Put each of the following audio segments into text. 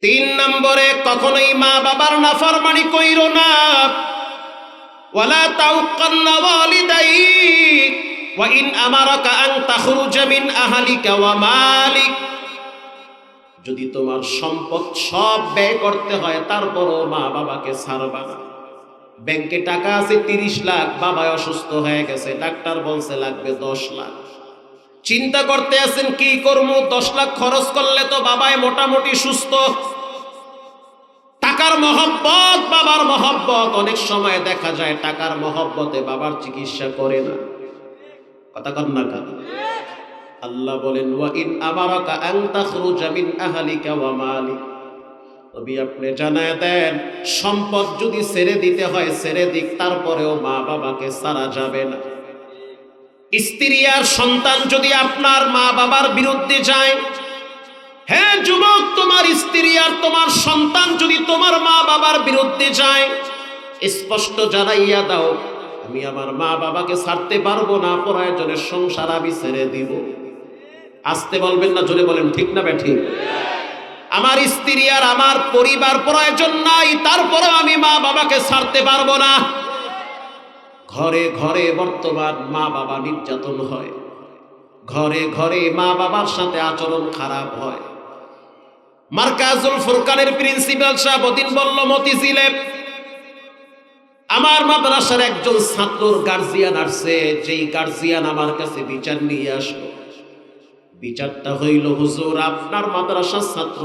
তিন নম্বরে, কখনোই মা বাবার নাফরমানি কইরো না। ওয়ালা তাউক্কান্না ওয়ালিদাইক ওয়া ইন আমারাকা আন তাখরুজা মিন আহলিকা ওয়া মালিক। যদি তোমার সম্পদ সব ব্যয় করতে হয় তারপরও মা বাবাকে ছাড়বা না। ব্যাংকে টাকা আছে 30 লাখ, বাবা অসুস্থ হয়ে গেছে, ডাক্তার বলছে লাগবে 10 লাখ। চিন্তা করতে আছেন কি করব, 10 লাখ খরচ করলে তো বাবাই মোটামুটি সুস্থ। টাকার মহব্বত, বাবার মহব্বত, অনেক সময় দেখা যায় টাকার মহব্বতে বাবার চিকিৎসা করে না। কথা কন না কেন? আল্লাহ বলেন ওয়া ইন আমারাকা আন তাখরুজা মিন আহলিকা ওয়া মালিক। তবে আপনি জানায় দেন, সম্পদ যদি ছেড়ে দিতে হয় ছেড়ে দিক, তারপরেও মা বাবাকে ছাড়া যাবে না। স্ত্রী আর সন্তান যদি আপনার মা বাবার বিরুদ্ধে যায়, হ্যাঁ যুবক, তোমার স্ত্রী আর তোমার সন্তান যদি তোমার মা বাবার বিরুদ্ধে যায়, স্পষ্ট জানাইয়া দাও, আমি আমার মা বাবাকে ছাড়তে পারবো না, প্রয়োজনে সংসার আমি ছেড়ে দিব। আসতে বলবেন না, জোরে বলেন, ঠিক না ব্যাঠিক? আমার স্ত্রী আর আমার পরিবার প্রয়োজন নাই, তারপরে আমি মা বাবাকে ছাড়তে পারবো না। ঘরে ঘরে বর্তমান মা বাবা নির্যাতন হয়, ঘরে ঘরে মা বাবার সাথে আচরণ খারাপ হয়। মার্কাজুল ফুরকানের প্রিন্সিপাল সাহেব ওদিন বলল মতিঝিলে আমার মাদ্রাসার একজন ছাত্রর গার্জিয়ান আসছে, যেই গার্জিয়ান আমার কাছে বিচার নিয়ে আসলো। বিচারটা হইল, হুজুর আপনার মাদ্রাসার ছাত্র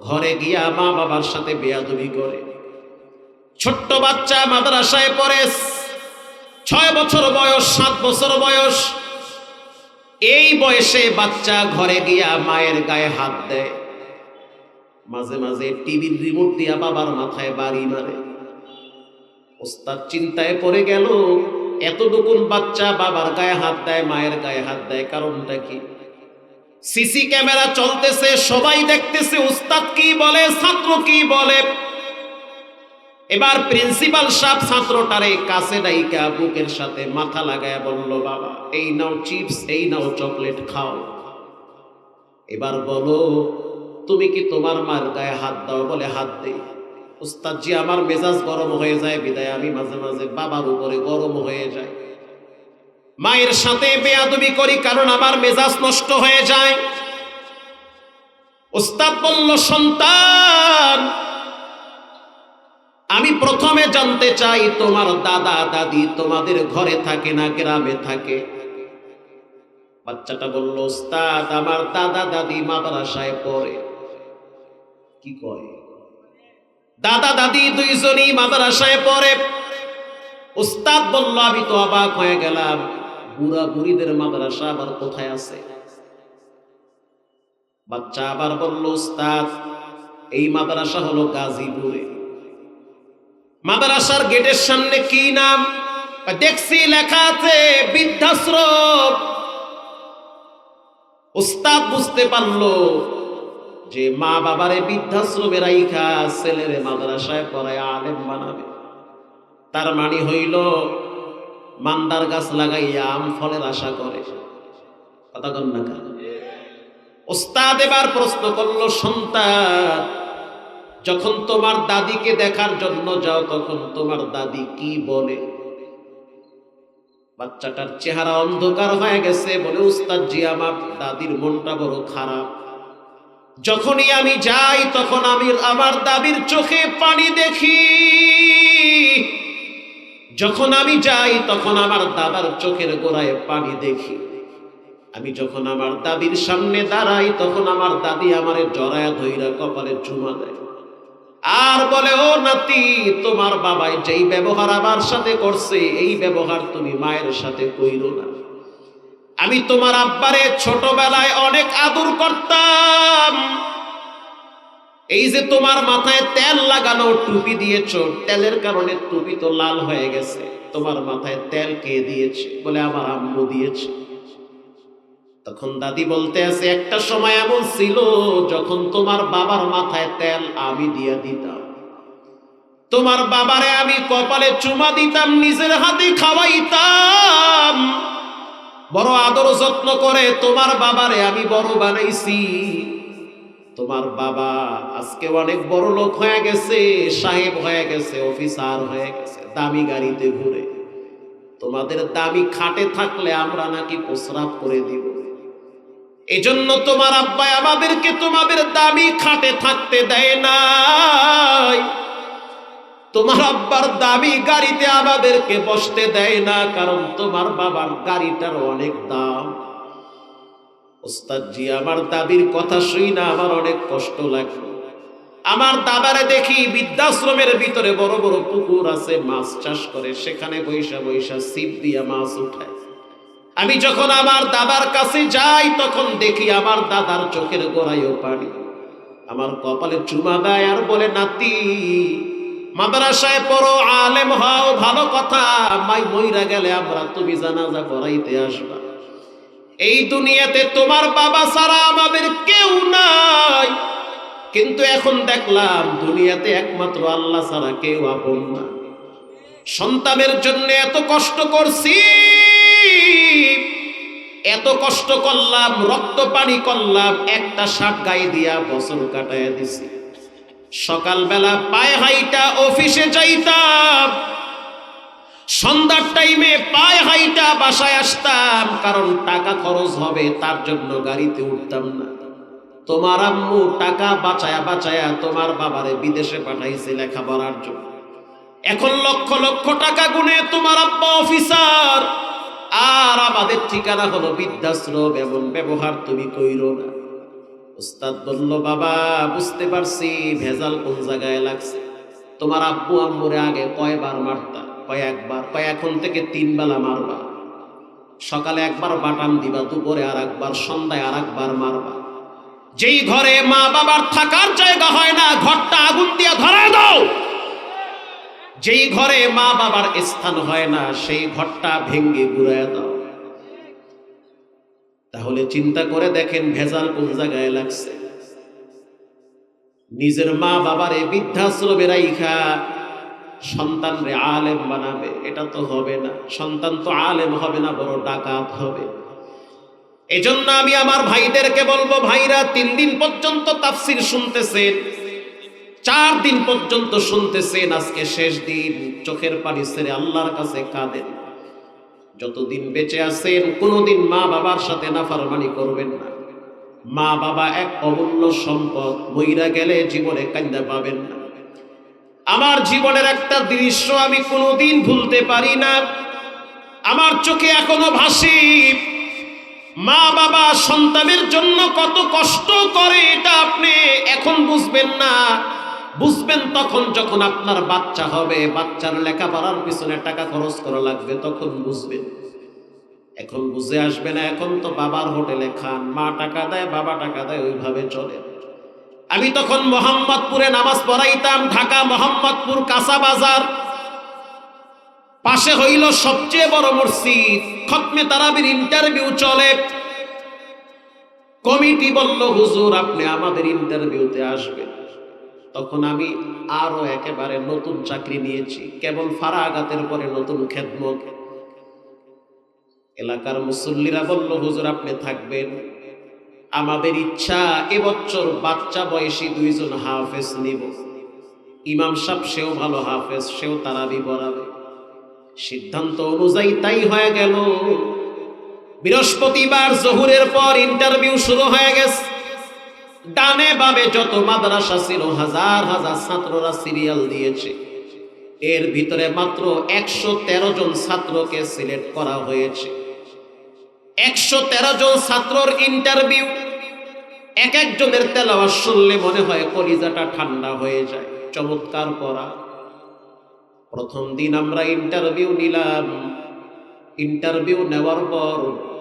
ঘরে গিয়া মা বাবার সাথে বেয়াদবি করে। ছোট্ট বাচ্চা মাদ্রাসায় পড়ে, 6 বছর বয়স, 7 বছর বয়স। এই বয়সে বাচ্চা ঘরে গিয়া মায়ের গায়ে হাত দেয়, মাঝে মাঝে টিভির রিমোট দিয়া বাবার মাথায় বাড়ি মারে। ওস্তাদ চিন্তায় পড়ে গেল, এতটুকুন বাচ্চা বাবার গায়ে হাত দেয়, মায়ের গায়ে হাত দেয়, কারণটা কি? সিসি ক্যামেরা চলতেছে, সবাই দেখতেছে উস্তাদ কি বলে, ছাত্র কি বলে। এবার প্রিন্সিপাল সাহেব ছাত্রটারে কাছে ডাইকা বুকের সাথে মাথা লাগায় বলল, বাবা এই নাও চিপস, এই নাও চকলেট, খাও। এবার বলো, তুমি কি তোমার মার গায়ে হাত দাও? বলে হাত দেই। উস্তাদ জি, আমার মেজাজ গরম হয়ে যায়, বিদায় আমি মাঝে মাঝে বাবার উপরে গরম হয়ে যায়, মায়ের সাথে বেয়াদবি করি, কারণ আমার মেজাজ নষ্ট হয়ে যায়। উস্তাদ বলল, সন্তান আমি প্রথমে জানতে চাই তোমার দাদা দাদি তোমাদের ঘরে থাকে না গ্রামে থাকে? বাচ্চাটা বলল, উস্তাদ আমার দাদা দাদি মাদ্রাসায় পড়ে। কি কয়? দাদা দাদি দুইজনই মাদ্রাসায় পড়ে। উস্তাদ বলল, আমি তো অবাক হয়ে গেলাম, বুড়া বুড়িদের মাদ্রাসা আবার কোথায় আছে? বাচ্চা আবার বলল, উস্তাদ এই মাদ্রাসা হলো গাজীপুরে। মাদ্রাসার গেটের সামনে কি নাম? দেখছি লেখা আছে বৃদ্ধাশ্রম। উস্তাদ বুঝতে পারলো যে মা বাবারে বৃদ্ধাশ্রমে রাইখা ছেলেরে মাদ্রাসায় পড়ায় আলেম বানাবে। তার মানে হইল মান্দার গাছ লাগাইয়া আম ফলের আশা করে। কথা কন না কেন? উস্তাদ এবার প্রশ্ন করলো, সন্তান যখন তোমার দাদিকে দেখার জন্য যাও তখন তোমার দাদি কি বলে? বাচ্চাটার চেহারা অন্ধকার হয়ে গেছে, বলে, উস্তাদ জি আমার দাদির মনটা বড় খারাপ। যখনই আমি যাই তখন আমি আমার দাদির চোখে পানি দেখি। যখন আমি যাই তখন আমার দাদার চোখের গোড়ায় পানি দেখি। আমি যখন আমার দাদির সামনে দাঁড়াই তখন আমার দাদি আমারে জড়ায়া ধইরা কপালে চুমা দেয় আর বলে, ও নাতি, তোমার বাবাই যেই ব্যবহার আমার সাথে করছে এই ব্যবহার তুমি মায়ের সাথে কইরো না। আমি তোমার আব্বারে ছোটবেলায় অনেক আদর করতাম। এই যে তোমার মাথায় তেল লাগানো টুপি দিয়েছো, তেলের কারণে টুপি তো লাল হয়ে গেছে, তোমার মাথায় তেল কে দিয়েছে? বলে, আমার আম্মু দিয়েছে। তখন দাদি বলতে আছে, একটা সময় এমন ছিল যখন তোমার বাবার মাথায় তেল আমি দিয়া দিতাম, তোমার বাবারে আমি কপালে চুমা দিতাম, নিজের হাতে খাওয়াইতাম, বড় আদর যত্ন করে তোমার বাবারে আমি বড় বানাইছি। তোমার বাবা আজকে অনেক বড় লোক হয়ে গেছে, সাহেব হয়ে গেছে, অফিসার হয়ে গেছে, দামি গাড়িতে ঘুরে। তোমাদের দামি খাটে থাকলে আমরা নাকি প্রস্রাব করে দিব। এজন্য তোমার আব্বা আমাদেরকে তোমাদের দামি খাটে থাকতে দেয় নাই। তোমার আব্বার দামি গাড়িতে আমাদেরকে বসতে দেয় না, কারণ তোমার বাবার গাড়িটার অনেক দাম। ওস্তাদ জি, আমার দাদির কথা শুই না আমার অনেক কষ্ট লাগলো। আমার দাদারে দেখি বৃদ্ধাশ্রমের ভিতরে বড় বড় পুকুর আছে, মাছ চাষ করে, সেখানে বৈশা বৈশা ছিপ দিয়া মাছ উঠায়। আমি যখন আমার দাদার কাছে যাই তখন দেখি আমার দাদার চোখের গোড়ায়ও পানি। আমার কপালে চুমা দেয় আর বলে, নাতি মাদ্রাসায় পড়ো, আলেম হও, ভালো কথা, মাই মইরা গেলে আমরা তুমি জানাজা করাইতে আসবা। এই দুনিয়াতে তোমার বাবা ছাড়া আমাদের কেউ নাই, কিন্তু এখন দেখলাম দুনিয়াতে একমাত্র আল্লাহ ছাড়া কেউ আপন না। সন্তানের জন্য এত কষ্ট করছি, এত কষ্ট করলাম, রক্ত পানি করলাম, একটা শার্ট গায়ে দিয়া বছর কাটাইয়া দিছি। সকালবেলা পায়ে হাইটা অফিসে যাইতাম, সন্ধ্যার টাইমে পায়ে হাইটা বাসায় আসতাম, কারণ টাকা খরচ হবে তার জন্য গাড়িতে উঠতাম না। তোমার আম্মু টাকা বাঁচায়া বাঁচায়া তোমার বাবারে বিদেশে পাঠাইছে লেখাপড়ার জন্য। এখন লক্ষ লক্ষ টাকা গুনে তোমার আব্বা অফিসার, আর আমাদের ঠিকানা হলো বৃদ্ধাশ্রম। এমন ব্যবহার তুমি কইরো না। উস্তাদ বলল, বাবা বুঝতে পারছি ভেজাল কোন জায়গায় লাগছে। তোমার আব্বু আম্মুরে আগে কয়বার মারতা? কয়েকবার। এখন থেকে 3 বেলা মারবা। সকালে একবার বাটাম দিবা, দুপুরে আর একবার, সন্ধ্যায় আর একবার মারবা। যেই ঘরে মা বাবার থাকার জায়গা হয় না, ঘরটা আগুন দিয়া ধরায় দাও। যেই ঘরে মা বাবার স্থান হয় না, সেই ঘরটা ভেঙ্গে গুড়ায় দাও। তাহলে চিন্তা করে দেখেন ভেজাল কোন জায়গায় লাগছে। নিজের মা বাবারে বৃদ্ধাশ্রমে রাইখা সন্তানরে আলেম বানাবে, এটা তো হবে না। সন্তান তো আলেম হবে না, বড় ডাকাত হবে। এজন্য আমি আমার ভাইদেরকে বলবো, ভাইরা 3 দিন পর্যন্ত তাফসীর শুনতেছেন, 4 দিন পর্যন্ত শুনতেছেন, আজকে শেষ দিন, চোখের পানি ছেড়ে আল্লাহর কাছে কাঁদেন। যতদিন বেঁচে আছেন কোনোদিন মা বাবার সাথে নাফরমানি করবেন না। মা বাবা এক অমূল্য সম্পদ, মইরা গেলে জীবনে কান্দা পাবেন না। আমার জীবনের একটা দৃশ্য আমি কোনোদিন ভুলতে পারি না, আমার চোখে এখনো ভাসে। মা বাবা সন্তানের জন্য কত কষ্ট করে, এটা আপনি এখন বুঝবেন না, বুঝবেন তখন যখন আপনার বাচ্চা হবে, বাচ্চার লেখাপড়ার পিছনে টাকা খরচ করা লাগবে, তখন বুঝবেন। এখন বুঝে আসবে না। এখন তো বাবার হোটেলে খান, মা টাকা দেয়, বাবা টাকা দেয়, ওইভাবে চলে। আমি তখন মোহাম্মদপুরে নামাজ পড়াইতাম, ঢাকা মোহাম্মদপুর কাঁচা বাজার, পাশে হইল সবচেয়ে বড় মসজিদ, খতমে তারাবির ইন্টারভিউ চলে। কমিটি বলল, হুজুর আপনি আমাদের ইন্টারভিউতে আসবেন। তখন আমি আরো একেবারে নতুন চাকরি নিয়েছি, কেবল ফারাগাতের পরে নতুন খেদমত। এলাকার মুসল্লিরা বলল, হুজুর আপনি থাকবেন, আমাদের ইচ্ছা এবছর বাচ্চা বয়সী 2 জন হাফেজ নিব। ইমাম সাহেব সেও ভালো হাফেজ, সেও তারাবি পড়াবে। সিদ্ধান্ত অনুযায়ী তাই হয়ে গেল। বৃহস্পতিবার জোহরের পর ইন্টারভিউ শুরু হয়ে গেছে। ডানে বামে যত মাদ্রাসা ছিল, হাজার হাজার ছাত্ররা সিরিয়াল দিয়েছে। এর ভিতরে মাত্র 113 জন ছাত্রকে সিলেক্ট করা হয়েছে। 113 জন ছাত্রর ইন্টারভিউ। এক একজনের তেলাওয়াত শুনলে মনে হয় কলিজাটা ঠান্ডা হয়ে যায়। চমৎকার পড়া। প্রথম দিন আমরা ইন্টারভিউ নিলাম। ইন্টারভিউ নেওয়ার পর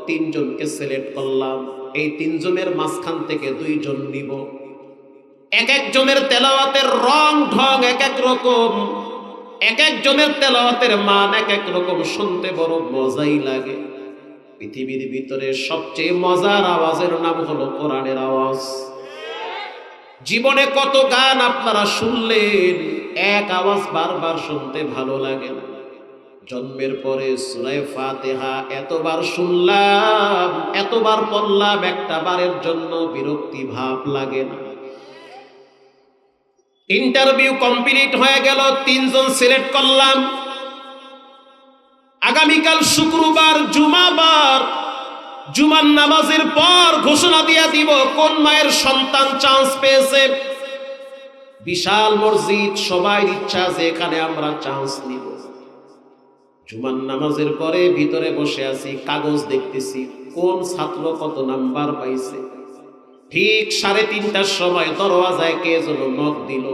3 জনকে সিলেক্ট করলাম। এই 3 জনের মাঝখান থেকে 2 জন নিব। এক একজনের তেলাওয়াতের রং ঢং এক এক রকম, এক একজনের তেলাওয়াতের মান এক এক রকম, শুনতে বড় মজাই লাগে। পৃথিবীর ভিতরে সবচেয়ে মজার আওয়াজের নাম হলো কোরআনের আওয়াজ। জীবনে কত গান আপনারা শুনলেন, এক আওয়াজ বারবার শুনতে ভালো লাগে না। জন্মের পরে সূরা ফাতিহা এতবার শুনলাম, এতবার পড়লাম, একটা বারের জন্য বিরক্তি ভাব লাগে না। ইন্টারভিউ কমপ্লিট হয়ে গেল, 3 জন সিলেক্ট করলাম। আগামীকাল শুক্রবার জুমাবার, জুমার নামাজের পর ঘোষণা দিয়া দিব কোন মায়ের সন্তান চান্স পেয়েছে। বিশাল মসজিদ, সবাই ইচ্ছা যে এখানে আমরা চান্স নিব। জুমার নামাজের পরে ভিতরে বসে আছি, কাগজ দেখতেছি কোন ছাত্র কত নাম্বার পাইছে। ঠিক 3:30টার সময় দরওয়াজায় কে যেন নক দিল।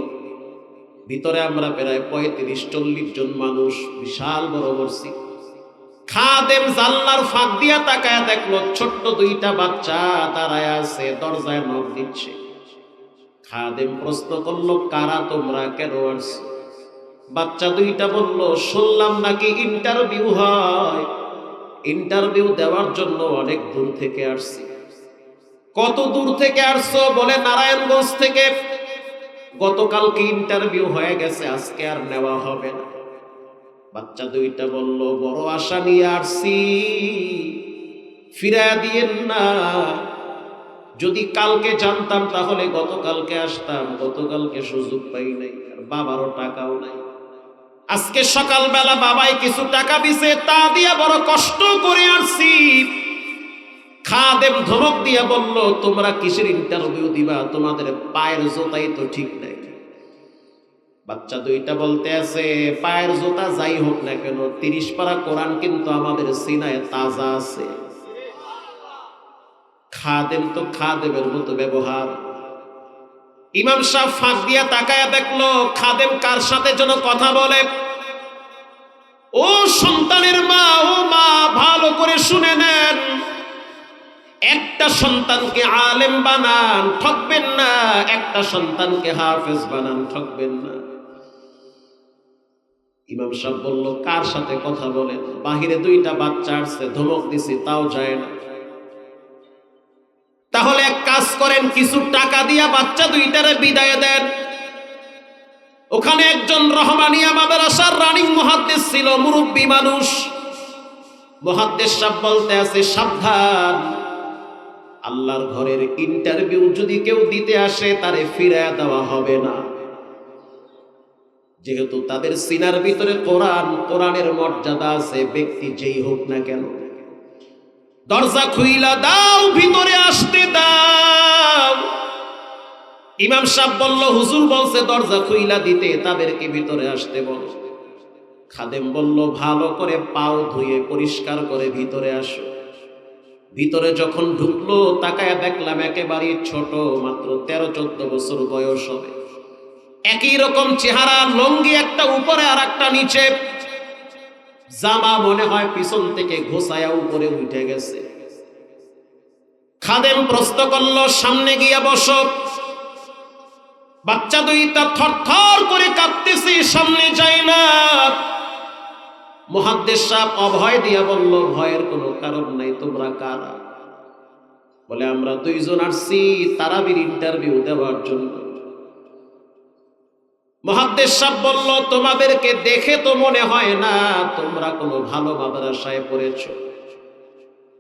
ভিতরে আমরা প্রায় 35-40 জন মানুষ, বিশাল বড় মসজিদ। খাদেম জানলার ফাঁক দিয়া তাকায় দেখলো ছোট্ট 2টা বাচ্চা দাঁড়ায় আছে, দরজায় নক দিচ্ছে। খাদেম প্রশ্ন করলো, কারা তোমরা, কেন আসছো? বাচ্চা 2টা বলল, শুনলাম নাকি ইন্টারভিউ হয়, ইন্টারভিউ দেওয়ার জন্য অনেক দূর থেকে আসছি। কত দূর থেকে আসছো? বলে নারায়ণগঞ্জ থেকে। গতকালকে ইন্টারভিউ হয়ে গেছে, আজকে আর নেওয়া হবে না। বাচ্চা 2টা বলল, বড় আশা নিয়ে আসছি, ফিরাইয়া দিয়েন না। যদি কালকে জানতাম তাহলে গতকালকে আসতাম, গতকালকে সুযোগ পাই নাই, আর বাবারও টাকাও নাই। আজকে সকালবেলা বাবাই কিছু টাকা দিছে, তা দিয়া বড় কষ্ট করে আসছি। খাদেম ধমক দিয়া বলল, তোমরা কিসের ইন্টারভিউ দিবা? তোমাদের পায়ের জোতাই তো ঠিক নাই। বাচ্চা 2টা বলতে আছে, পায়ের জোতা যাই হোক না কেন, 30 পারা কোরআন কিন্তু আমাদের সিনায় তাজা আছে। খাদেম তো খাদেমের মতো ব্যবহার। ইমাম সাহেব ফাঁক দিয়া তাকায়া দেখলো খাদেম কার সাথে যেন কথা বলে। ও সন্তানের মা, ও মা, ভালো করে শুনে নেন, একটা সন্তানকে আলেম বানান, ঠকবেন না। একটা সন্তানকে হাফেজ বানান, ঠকবেন না। ইমাম সাহেব বলল, কার সাথে কথা বলেন? বাহিরে 2টা বাচ্চা আসছে, ধমক দিছি, তাও যায় না। তাহলে এক কাজ করেন, কিছু টাকা দিয়া বাচ্চা 2টারে বিদায় দেন। ওখানে একজন রহমানিয়া মাদ্রাসার রানিং মুহাদ্দিস ছিল, মুরব্বী মানুষ। মুহাদ্দিস সাহেব বলতে আছে, সাবধান, আল্লাহর ঘরের ইন্টারভিউ যদি কেউ দিতে আসে তারে ফিরায়া দেওয়া হবে না। যেহেতু তাদের সিনার ভিতরে কোরআন, কোরআনের মর্যাদা আছে, ব্যক্তি যেই হোক না কেন। দরজা খুইলা দাও, ভিতরে আসতে দাও। ইমাম সাহেব বলল, হুজুর বলছে দরজা খুইলা দিতে, তাদেরকে ভিতরে আসতে বল। খাদেম বলল, ভালো করে পাও ধুয়ে পরিষ্কার করে ভিতরে আসো। ভিতরে যখন ঢুকলো, তাকায় দেখলাম একেবারে ছোট, মাত্র 13-14 বছর বয়স হবে। একই রকম চেহারা, লঙ্গি একটা উপরে আর একটা নিচে, জামা মনে হয় পিছন থেকে ঘোষায়া উপরে উঠে গেছে। খাদেম প্রশ্ন করলো, সামনে গিয়া বসো। বাচ্চা 2টা থরথর করে কাঁপতেছে, সামনে যায় না। মুহাদ্দিস সাহেব অভয় দিয়া বলল, ভয়ের কোনো কারণ নাই, তোমরা কারা? বলে, আমরা 2 জন আসছি তারাবির ইন্টারভিউ দেওয়ার জন্য। মুহাদ্দিস সাহেব বলল, তোমাদেরকে দেখে তো মনে হয় না তোমরা কোনো ভালো মাদ্রাসায় পড়েছ।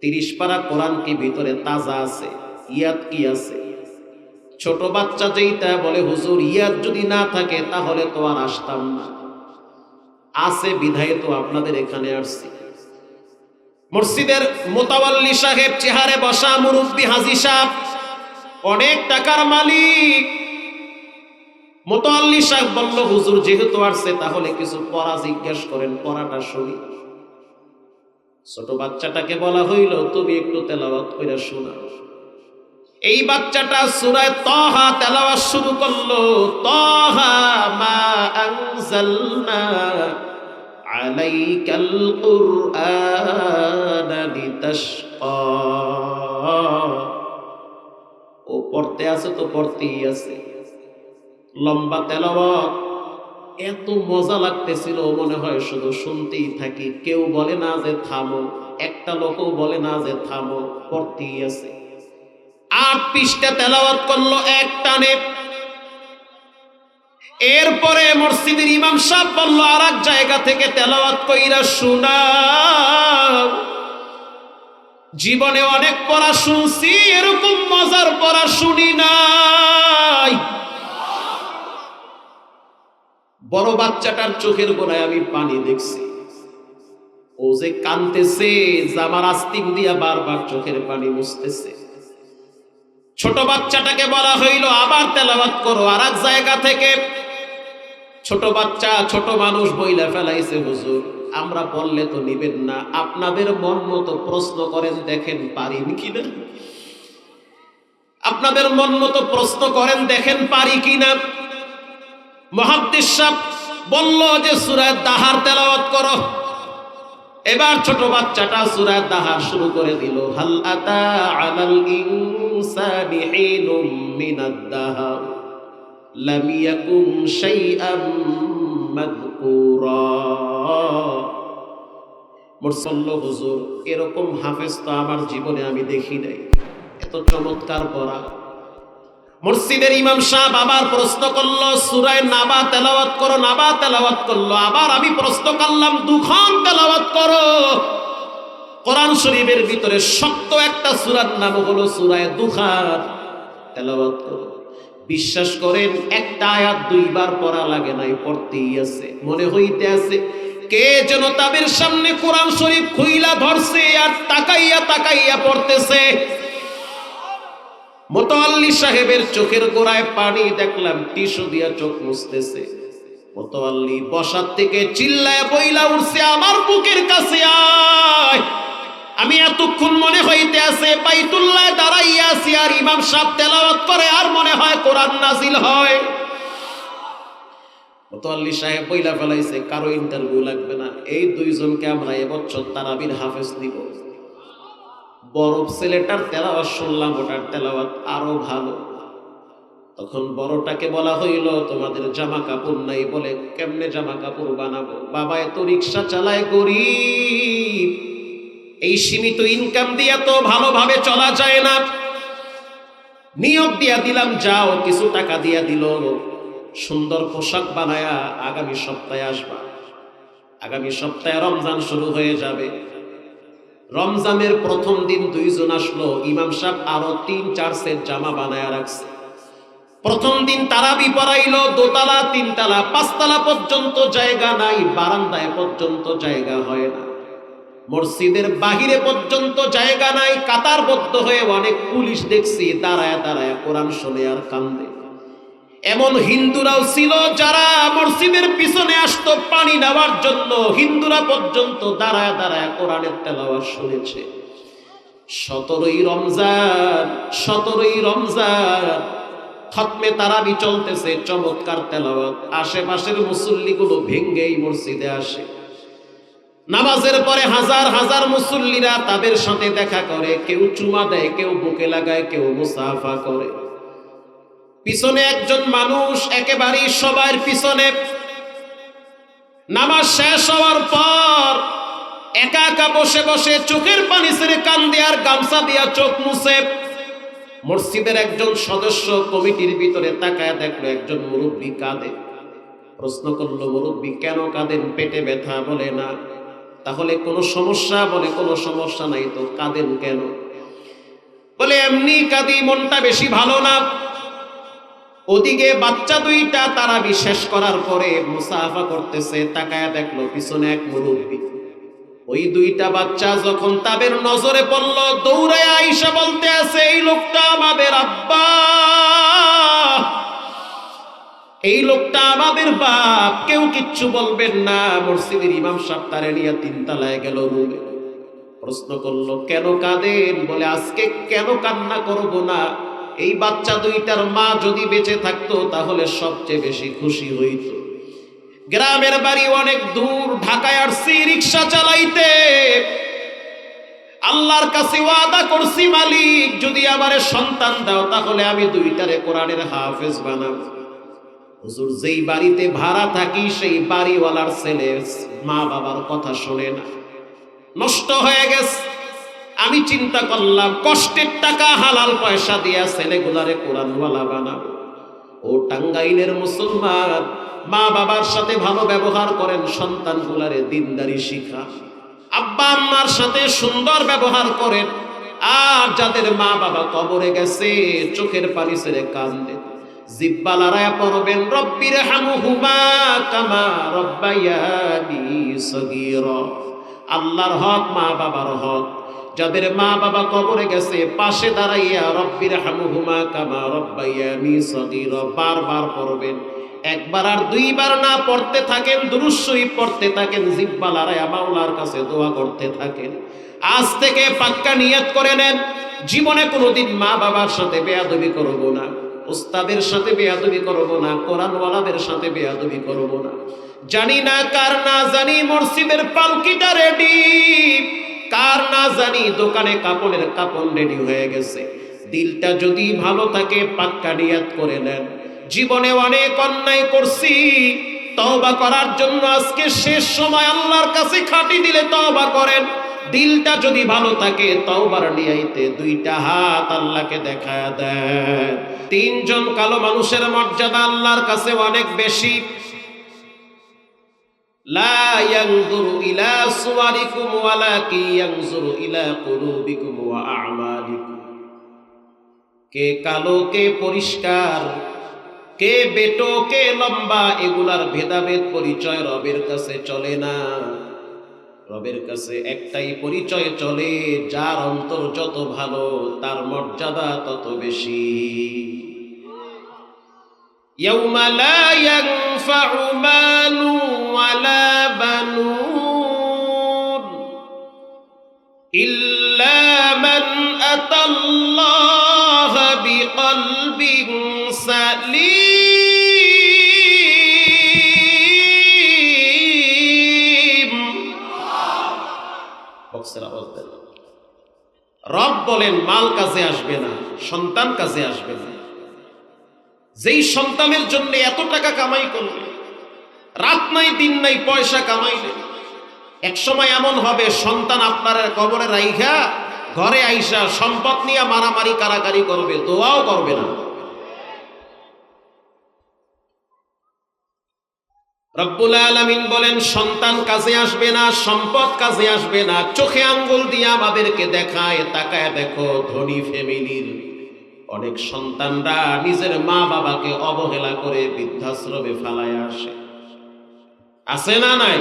30 পারা কোরআন কি ভিতরে তাজা আছে? ইয়াদ কি আছে? ছোট বাচ্চা যেইটা বলে, হুজুর ইয়াদ যদি না থাকে তাহলে তো আর আসতাম না, আছে বিধায় তো আপনাদের এখানে আসছি। মসজিদের মোতাওয়াল্লি সাহেব, চেহারে বসা মুরব্বী হাজী সাহেব, অনেক টাকার মালিক। মোতাওয়াল্লি সাহেব বলল, হুজুর যেহেতু আসছে তাহলে কিছু পড়া জিজ্ঞেস করেন, পড়াটা শুনি। ছোট বাচ্চাটাকে বলা হইল, তুমি একটু তেলাওয়াত করে শোনাও। এই বাচ্চাটা সূরা তাহা তেলাওয়াত শুরু করলো। তাহা মা আনজালনা আলাইকাল কুরআনা লিতাশকা। ও পড়তে আছে তো পড়তেই আছে, লম্বা তেলাওয়াত, এত মজা লাগতেছিল, মনে হয় শুধু শুনতেই থাকি। কেউ বলে না যে থামো, একটা লোকও বলে না যে থামো, পড়তেই আছে। 8 পৃষ্ঠা তেলাওয়াত করলো এক টানে। এরপরে মসজিদের ইমাম সাহেব বলল, আর এক জায়গা থেকে তেলাওয়াত কইরা শোনাও। জীবনে অনেক পড়া শুনছি, এরকম মজার পড়া শুনি নাই। বড় বাচ্চাটার চোখের গোড়ায় আমি পানি দেখছি, ও যে কাঁদতেছে, জামার আস্তিক দিয়া বারবার চোখের পানি মুছতেছে। ছোট বাচ্চাটাকে বলা হইল আবার তেলাওয়াত করো। আর এক জায়গা থেকে ছোট বাচ্চা, ছোট মানুষ বইলা ফেলাইছে, হুজুর আমরা বললে তো নিবেন না, আপনাদের মন মতো প্রশ্ন করেন, দেখেন পারি কিনা। আপনাদের মন মতো প্রশ্ন করেন, দেখেন পারি কিনা। মুহাদ্দিস সাহেব বলল যে সূরা দাহার তেলাওয়াত করো। এবার ছোট বাচ্চাটা সূরা দাহার শুরু করে দিল। হাল আতা আলাল ইনসানি হিনুম মিনাদ দাহর লাম ইয়াকুন শাইআম মাযকুরা। মুরসাল্লাহ হুজুর, এরকম হাফেজ তো আমার জীবনে আমি দেখি নাই, এত চমৎকার পড়া। মসজিদের ইমাম সাহেব আবার প্রশ্ন করলো, সূরা নাবা তেলাওয়াত করো। নাবা তেলাওয়াত করলো। আবার আমি প্রশ্ন করলাম, দুখান তেলাওয়াত করো। কোরআন শরীফের ভিতরে শক্ত একটা সূরার নাম হলো সূরা দুখান, তেলাওয়াত করো। বিশ্বাস করেন একটা আয়াত দুইবার পড়া লাগে নাই, পড়তেই আছে। মনে হইতে আছে কে যেন তাদের সামনে কোরআন শরীফ খুইলা ধরছে আর তাকাইয়া তাকাইয়া পড়তেছে। মোতাওয়াল্লি সাহেবের চোখের গোড়ায় পানি দেখলাম, টিস্যু দিয়া চোখ মুছতেছে। মোতাওয়াল্লি বসার থেকে চিল্লায় বইলা উঠছে, আমার বুকের কাছে আয়। আমি এতক্ষণ মনে হইতে আছে বাইতুল্লাহ দাঁড়াইয়া আছি আর ইমাম সাহেব তেলাওয়াত করে, আর মনে হয় কোরআন নাজিল হয়। মোতাওয়াল্লি সাহেব বইলা ফেলাইছে, কারো ইন্টারভিউ লাগবে না, এই দুইজনকে আমরা এবছর তারাবির হাফেজ দিব। বড় ছেলেটার তেলাওয়াত শুনলাম, ওটার তেলাওয়াত আরো ভালো। তখন বড়টাকে বলা হইল, তোমাদের জামা কাপড় নাই। বলে কেমনে জামা কাপড় বানাবো? বাবা এত রিক্সা চালায়, গরিব, এই সীমিত ইনকাম দিয়া তো ভালোভাবে চলা যায় না। নিয়োগ দিয়া দিলাম, যাও, কিছু টাকা দিয়া দিল, সুন্দর পোশাক বানায়া আগামী সপ্তাহে আসবা। আগামী সপ্তাহে রমজান শুরু হয়ে যাবে। রমজানের প্রথম দিন দুইজন আসলো, ইমাম সাহেব আরো ৩-৪ সেট জামা বানায়া রাখছে। প্রথম দিন তারাবি পড়াইলো, দোতলা, ৩ তলা, ৫ তলা পর্যন্ত জায়গা নাই, বারান্দায় পর্যন্ত জায়গা হয় না, মসজিদের বাহিরে পর্যন্ত জায়গা নাই। কাতারবদ্ধ হয়ে অনেক পুলিশ দেখছি দাঁড়ায় দাঁড়ায় কোরআন শুনে আর কান্দে। এমন হিন্দুরাও ছিল যারা মসজিদের পিছনে আসতো পানি নেওয়ার জন্য, হিন্দুরা পর্যন্ত দাঁড়ায় দাঁড়ায় কোরআনের তেলাওয়াত শুনেছে। 17ই রমজান খতমে তারাবি চলতেছে, চমৎকার তেলাওয়াত। আশেপাশের মুসল্লিগুলো ভেঙ্গেই মসজিদে আসে। নামাজের পরে হাজার হাজার মুসল্লিরা তাদের সাথে দেখা করে, কেউ চুমা দেয়, কেউ বুকে লাগায়, কেউ মুসাফা করে। পিছনে একজন মানুষ একেবারেই সবার পিছনে, নামাজ শেষ হওয়ার পর একা একা বসে বসে চোখের পানি ছেড়ে কান্দে আর গামছা দিয়া চোখ মুছে। মসজিদের একজন সদস্য কমিটির ভিতরে তাকায় দেখলো একজন মুরব্বী কাঁদে। প্রশ্ন করলো, মুরব্বী কেন কাঁদেন? পেটে ব্যথা? বলে না। তাহলে কোনো সমস্যা? বলে কোনো সমস্যা নাই। তো কাঁদেন কেন? বলে এমনি কাঁদি, মনটা বেশি ভালো না। ওদিকে বাচ্চা দুইটা তারাবি শেষ করার পরে মুসাফা করতেছে, তাকায়া দেখলো পিছনে এক মুরব্বী। ওই দুইটা বাচ্চা যখন তাদের নজরে পড়ল, দৌড়ায় আইসা বলতে আছে, এই লোকটা আমাদের আব্বা, এই লোকটা আমাদের বাপ, কেউ কিচ্ছু বলবেন না। মসজিদের ইমাম সাহেব তারে নিয়ে 3 তলায় গেল রুমে। প্রশ্ন করলো, কেন কাঁদেন? বলে আজকে কেন কান্না করব না, এই বাচ্চা দুইটার মা যদি বেঁচে থাকতো তাহলে সবচেয়ে বেশি খুশি হইত। গ্রামের বাড়ি অনেক দূর, ঢাকায় আসছি রিক্সা চালাইতে। আল্লাহর কাছে ওয়াদা করছি, মালিক যদি আমারে সন্তান দাও তাহলে আমি দুইটারে কোরআনের হাফেজ বানাবো। হুজুর, যেই বাড়িতে ভাড়া থাকি সেই বাড়িওয়ালার ছেলে মা বাবার কথা শোনে না, নষ্ট হয়ে গেছে। আমি চিন্তা করলাম, কষ্টের টাকা হালাল পয়সা দিয়া ছেলেগুলারে কোরআনওয়ালা বানাবো। ও টাঙ্গাইলের মুসলমান, মা বাবার সাথে ভালো ব্যবহার করেন, সন্তানগুলারে দিনদারি শিখা, আব্বা আম্মার সাথে সুন্দর ব্যবহার করেন। আর যাদের মা বাবা কবরে গেছে চোখের পানি ছেড়ে কান্দে, জিহ্বা লড়াইয়া পড়বেন রব্বির হামহুমা কামা রব্বায়ানি সগীরা। আল্লাহর হক, মা বাবার হক। যাদের মা বাবা কবরে গেছে পাশে দাঁড়াইয়া রব্বির হামহুমা কামা রব্বায়ানি সগীরা বারবার পড়বেন। একবার আর দুইবার না পড়তে থাকেন, দুরূদ শরীফ পড়তে থাকেন, জিহ্বা লড়াইয়া মাওলার কাছে দোয়া করতে থাকেন। আজ থেকে পাক্কা নিয়ত করে নেন, জীবনে কোনোদিন মা বাবার সাথে বেয়াদবি করব না, উস্তাদের সাথে বেয়াদবি করব না, কোরআনওয়ালাদের সাথে বেয়াদবি করব না। জানি না কার না জানি মসজিদের পালকিটা রেডি, কার না জানি দোকানে কাপড়ের কাপড় রেডি হয়ে গেছে। দিলটা যদি ভালো থাকে পাক্কা নিয়ত করে নেন, জীবনে অনেক অন্যায় করছি, তওবা করার জন্য আজকে শেষ সময়, আল্লাহর কাছে খাঁটি দিলে তওবা করেন। দিলটা যদি ভালো থাকে তওবার নিয়াইতে দুইটা হাত আল্লাহকে দেখায়া দেন। তিনজন কালো মানুষের মর্যাদা আল্লাহর কাছে অনেক বেশি। লা ইয়ানজুরু ইলা সুওয়ারিকুম ওয়ালাকিন ইয়ানজুরু ইলা কুলুবিকুম ওয়া আ'মালিকুম। কে কালো, কে পরিষ্কার, কে বেটো, কে লম্বা, এগুলার ভেদাভেদ পরিচয় রবের কাছে চলে না। রবের কাছে একটাই পরিচয় চলে, যার অন্তর যত ভালো তার মর্যাদা তত বেশি। ইয়াউমা লা ইয়ানফাউ মালু ওয়ালা বানুন ইল্লা মান আতাল্লাহা বিকলবিন সালিম। রব বলেন মাল কাজে আসবে না, সন্তান কাজে আসবে না। যেই সন্তানের জন্য এত টাকা কামাই করবে, রাত নাই দিন নাই পয়সা কামাইলে, এক সময় এমন হবে সন্তান আপনার কবরে রাইখা ঘরে আইসা সম্পদ নিয়ে মারামারি কারাকারি করবে, দোয়াও করবে না। রব্বুল আলামিন বলেন সন্তান কাজে আসবে না, সম্পদ কাজে আসবে না। চোখে আঙ্গুল দিয়ে আমাদেরকে দেখায়, তাকায় দেখো ধনী ফ্যামিলির অনেক সন্তানরা নিজের মা বাবাকে অবহেলা করে বৃদ্ধাশ্রমে ফেলায় আসে। আছে না নাই?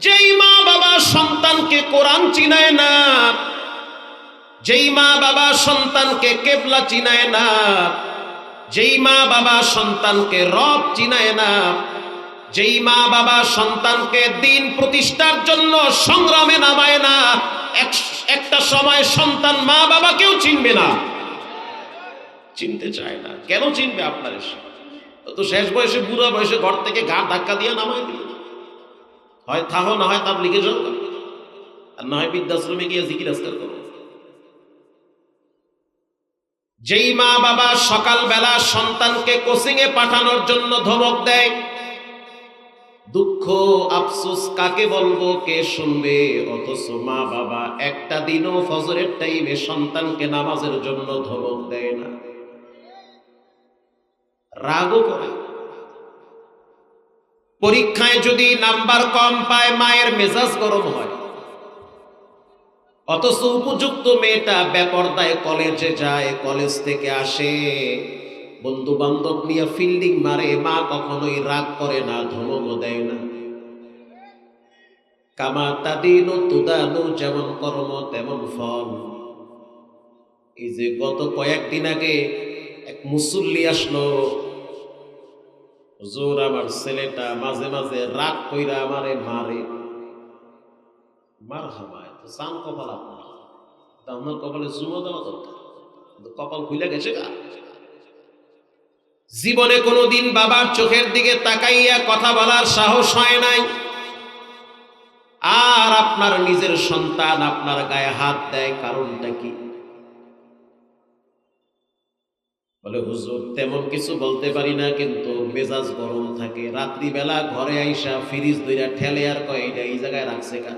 যেই মা বাবা সন্তানকে কোরআন চিনায় না, যেই মা বাবা সন্তানকে কেবলা চিনায় না, যেই মা বাবা সন্তানকে রব চিনায় না, যেই মা বাবা সন্তানকে দিন প্রতিষ্ঠার জন্য সংগ্রামে নামায় না, একটা সময় সন্তান মা বাবাকেও চিনবে না, চিনতে চায় না। কেন চিনবে? আপনার তো শেষ বয়সে, বুড়া বয়সে ঘর থেকে গা ধাক্কা দিয়ে নামায় দিল। হয় থাহো, না হয় তার লিখে যাও, আর না হয় বৃদ্ধাশ্রমে গিয়ে জিকির আজকার করো। যেই মা বাবা সকালবেলা সন্তানকে কোচিং এ পাঠানোর জন্য ধমক দেয়, দুঃখ আফসোস কাকে বলবো, কে শুনবে? অথচ মা বাবা একটা দিনও ফজরের টাইমে সন্তানকে নামাজের জন্য ধমক দেয় না, রাগও করে। পরীক্ষায় যদি নাম্বার কম পায় মায়ের মেজাজ গরম হয়, অথচ উপযুক্ত মেয়েটা বেপরদায় কলেজে যায়, কলেজ থেকে আসে, বন্ধু বান্ধব নিয়ে ফিল্ডিং মারে, মা কখনোই রাগ করে না, ধমকও দেয় না। কামা তাদিনু তুদানু, যেমন কর্ম তেমন ফল। এই যে গত কয়েকদিন আগে এক মুসল্লি আসলো, হুজুর আমার ছেলেটা মাঝে মাঝে রাগ কইরা আমারে মারে। মার হামায় তো চান কপাল আপনার, আপনার কপালে চুমো দেওয়া দরকার, কপাল খুলে গেছে গা। জীবনে কোনোদিন বাবার চোখের দিকে তাকাইয়া কথা বলার সাহস হয় নাই, আর আপনার নিজের সন্তান আপনার গায়ে হাত দেয়, কারণটা কি? বলে হুজুর তেমন কিছু বলতে পারি না, কিন্তু মেজাজ গরম থাকে। রাত্রিবেলা ঘরে আইসা ফ্রিজ ধইরা ঠেলে আর কয় এটা এই জায়গায় রাখছে কা।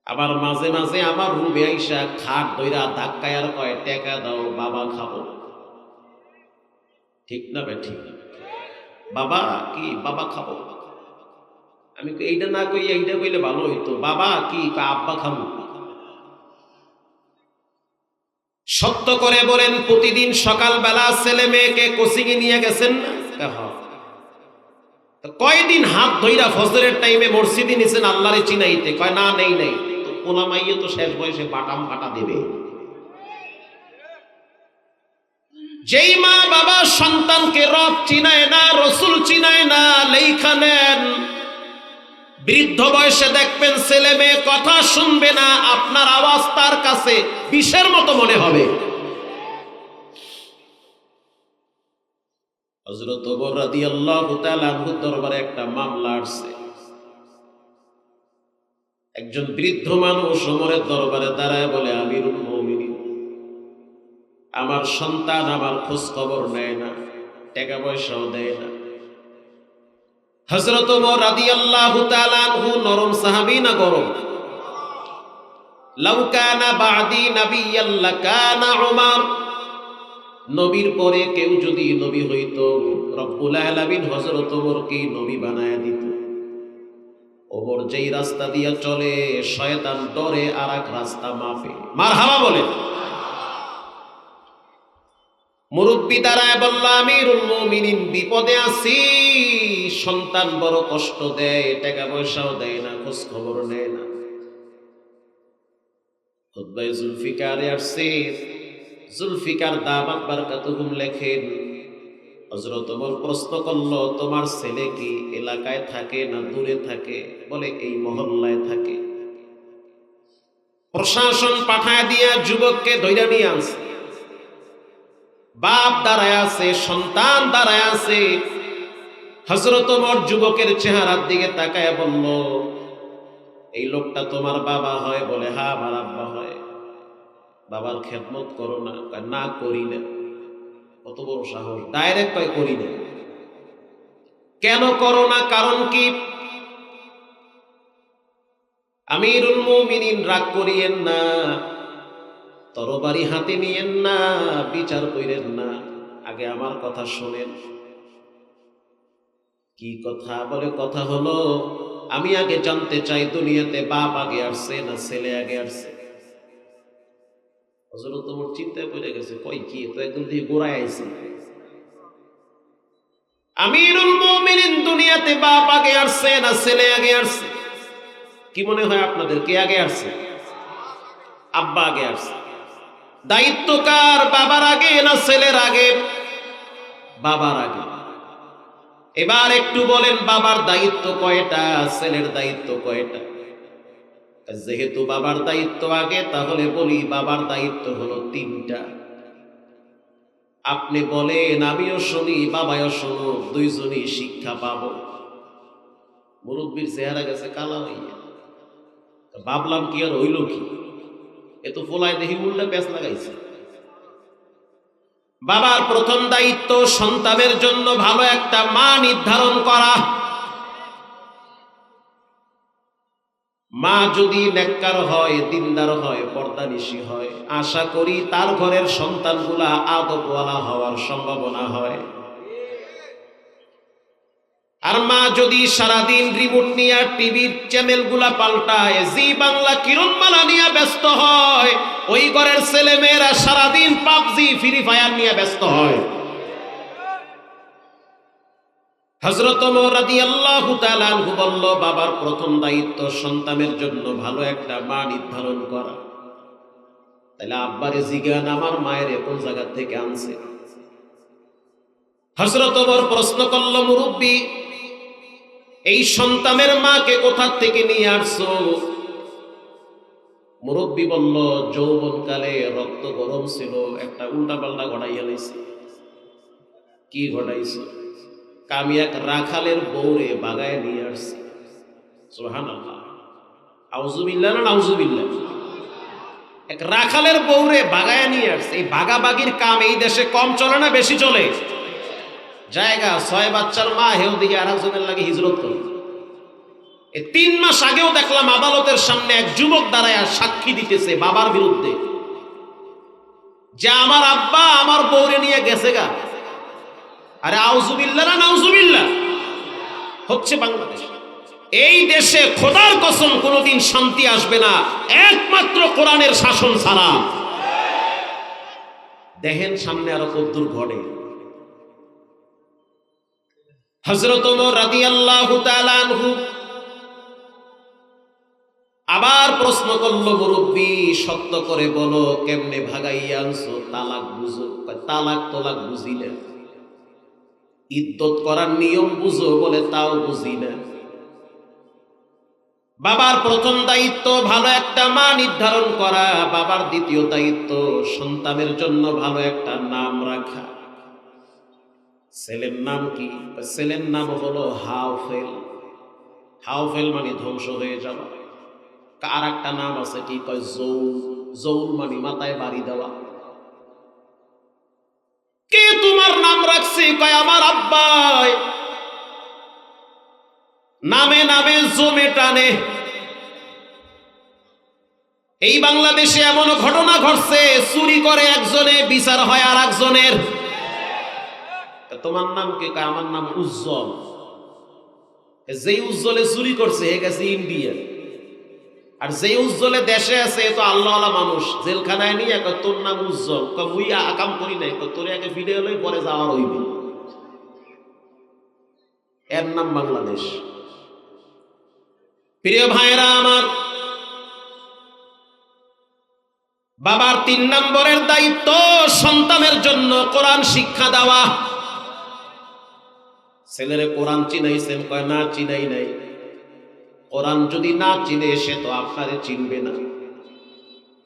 আবার মাঝে মাঝে আমার রুমে আইসা খাট ধইরা ধাক্কায় আর কয় টাকা দাও বাবা খাবো। ঠিক না বে? ঠিক। বাবা কি? বাবা খাবো। আমি এইটা না কই এইটা কইলে ভালো হইতো। বাবা কি? আব্বা খাবো। সত্য করে বলেন, প্রতিদিন সকালবেলা ছেলে মেয়েকে কোচিং এ নিয়ে গেছেন না? কয়দিন হাত ধইরা ফজরের টাইমে মসজিদে নিছেন আল্লাহরে চিনাইতে? কয় না, নেই নেই। তো ওলামাইয়ে তো শেষ বয়সে বাটাম ফাটা দেবে। যেই মা বাবা সন্তানকে রব চিনায় না, রসুল চিনায় না, লেখা নেন, বৃদ্ধ বয়সে দেখবেন ছেলে মেয়ে কথা শুনবে না, আপনার আওয়াজ তার কাছে বিষের মতো মনে হবে। হযরত ওমর রাদিয়াল্লাহু তাআলা আনহুর দরবারে একটা মামলা আসছে। একজন বৃদ্ধ মানুষ ওমরের দরবারে দাঁড়ায় বলে, আমিরুল মুমিনিন, আমার সন্তান আমার খোঁজ খবর নেয় না, টাকা পয়সাও দেয় না। হযরত ওমর রাদিয়াল্লাহু তাআলা আনহু নরম সাহাবী না গরম? লাউ কানা বাদি নাবিয়্যান লাকানা উমর, নবীর পরে কেউ যদি নবী হইতো, রব্বুল আলামিন হযরত ওমরকে নবী বানায়া দিত। ওমর যেই রাস্তা দিয়া চলে শয়তান ডরে আরেক রাস্তা মাপে। মারহাবা বলে। মুরব্বি দাঁড়ায় বলল, আমিরুল মুমিনিন, বিপদে আছি, সন্তান বড় কষ্ট দেয়, টাকা পয়সাও দেয় না, খোঁজ খবর নেয় না। খুতবায়ে জুলফিকারে আসছে, জুলফিকার দামাত বারাকাতুহুম লেখেন, হযরত ওমর প্রশ্ন করল, তোমার ছেলে কি এলাকায় থাকে না দূরে থাকে? বলে এই মহল্লায় থাকে। প্রশাসন পাঠায় দিয়া যুবককে ধইরা নিয়ে আনছে। বাপ দাঁড়ায় আছে, সন্তান দাঁড়ায় আছে। হযরত ওমর যুবকের চেহারার দিকে তাকায় বলল, এই লোকটা তোমার বাবা হয়? বলে হ্যাঁ, আমার আব্বা হয়। বাবার খেদমত করো না? না, করি না। কত বড় সাহস! ডাইরেক্ট কয় করি না। কেন করো না? কারণ কি? আমিরুল মুমিনিন, রাগ করিয়েন না, তরবারি হাতে নিয়েন না, বিচার কইরেন না, আগে আমার কথা শোনেন। কি কথা? বলে কথা হলো, আমি আগে জানতে চাই দুনিয়াতে বাপ আগে আসছে না ছেলে আগে আসছে? হযরত ওমর চিন্তায় পড়ে গেছে, কই কি তো একদম দিয়ে গোড়ায় আইছে। আমিরুল মুমিনিন, দুনিয়াতে বাপ আগে আসছে না ছেলে আগে আসছে? কি মনে হয় আপনাদের, কে আগে আসছে? আব্বা আগে আসছে। দায়িত্ব কার? বাবার আগে না ছেলের আগে? বাবার আগে। এবার একটু বলেন, বাবার দায়িত্ব কয়টা, ছেলের দায়িত্ব কয়টা? যেহেতু বাবার দায়িত্ব আগে, তাহলে বলি বাবার দায়িত্ব হলো 3টা। আপনি বলেন, আমিও শুনি, বাবাও শুনো, দুইজনই শিক্ষা পাবো। মুরব্বীর চেহারা গেছে কালা হইয়া। ভাবলাম কি আর হইল কি, এ তো ফোলায় দেখি উল্টা প্যাঁচ লাগাইছে। বাবার প্রথম দায়িত্ব সন্তানের জন্য ভালো একটা মা নির্ধারণ করা। মা যদি নেককার হয়, দিনদার হয়, পর্দানিশী হয়, আশা করি তার ঘরের সন্তানগুলা আদবওয়ালা হওয়ার সম্ভাবনা হয়। আর মা যদি সারাদিন রিমোট নিয়ে টিভির চ্যানেল গুলা পাল্টায়, জি বাংলা কিরণমালা নিয়ে ব্যস্ত হয়, ওই ঘরের ছেলে মেয়েরা সারাদিন পাবজি ফ্রি ফায়ার নিয়ে ব্যস্ত হয়। হযরত ওমর রাদিয়াল্লাহু তাআলা আনহু বলল, বাবার প্রথম দায়িত্ব সন্তানের জন্য ভালো একটা মা নির্ধারণ করা। তাহলে আব্বারে জিজ্ঞান, আমার মায়ের কোন জায়গা থেকে আনছে? হযরত ওমর প্রশ্ন করল, মুরব্বী, এই সন্তানের মাকে কোথা থেকে নিয়ে আসছো? মুরব্বী বলল, যৌবনকালে রক্ত গরম ছিল, একটা উল্টাপাল্টা ঘটাইয়া লইছে। কি ঘটাইছো? আমি এক রাখালের বউরে বাগায় নিয়ে আসছি। সুবহানাল্লাহ, আউযুবিল্লাহ না নাউযুবিল্লাহ। এক রাখালের বউরে বাগায় নিয়ে আসছে। এই বাগাবাগির কাম এই দেশে কম চলে না বেশি চলে? জায়গা 6 বাচ্চার মা হেউ দিকে আরেকজনের লাগে হিজরত করে। এই 3 মাস আগেও দেখলাম আদালতের সামনে এক যুবক দাঁড়ায় সাক্ষী দিতেছে বাবার বিরুদ্ধে, যে আমার আব্বা আমার বউরে নিয়ে গেছে গা। আরে আউযুবিল্লাহ না নাউযুবিল্লাহ? হচ্ছে বাংলাদেশ। এই দেশে খোদার কসম কোনোদিন শান্তি আসবে না একমাত্র কোরআনের শাসন ছাড়া। দেখেন সামনে আরো কদ্দুর ঘটে। হযরত ওমর রাদিয়াল্লাহু তাআলা আনহু আবার প্রশ্ন করলো, মুরব্বী সত্য করে বলো কেমনে ভাগাইয়া আনছো, তালাক বুঝো? তালাক তোলাক বুঝি না। ইদ্যত করার নিয়ম বুঝো? বলে তাও বুঝি না। বাবার প্রথম দায়িত্ব ভালো একটা মা নির্ধারণ করা, বাবার দ্বিতীয় দায়িত্ব সন্তানের জন্য ভালো একটা নাম রাখা। ছেলের নাম কি? ছেলের নাম হলো হাওফেল। হাওফেল মানে ধ্বংস হয়ে যাওয়া। আর একটা নাম আছে কি কয় জৌল। জৌল মানে মাথায় বাড়ি দেওয়া। কে তোমার নাম রাখছে? কয় আমার আব্বাই। নামে নামে জমে টানে। এই বাংলাদেশে এমন ঘটনা ঘটছে, চুরি করে একজনে, বিচার হয় আর একজনের। তোমার নাম কি? কয় আমার নাম উজ্জ্বল। যেই উজ্জ্বলে চুরি করছে এ গেছে ইন্ডিয়া, আর যেই উজ্জ্বলে দেশে আছে এ তো আল্লাহওয়ালা মানুষ। জেলখানায় নিয়ে কয় তোর নাম উজ্জ্বল। কয় মুই আকাম করি নাই। কয় তোর আগে ভিডিও লই পরে যাওয়ার হইবে। এর নাম বাংলাদেশ। প্রিয় ভাইরা আমার, বাবার ৩ নম্বরের দায়িত্ব সন্তানের জন্য কোরআন শিক্ষা দেওয়া। ছেলেরে কোরআন চিনাইছেন? কয় না, চিনাই নাই। কোরআন যদি না চিনে সে তো আপনারে চিনবে না।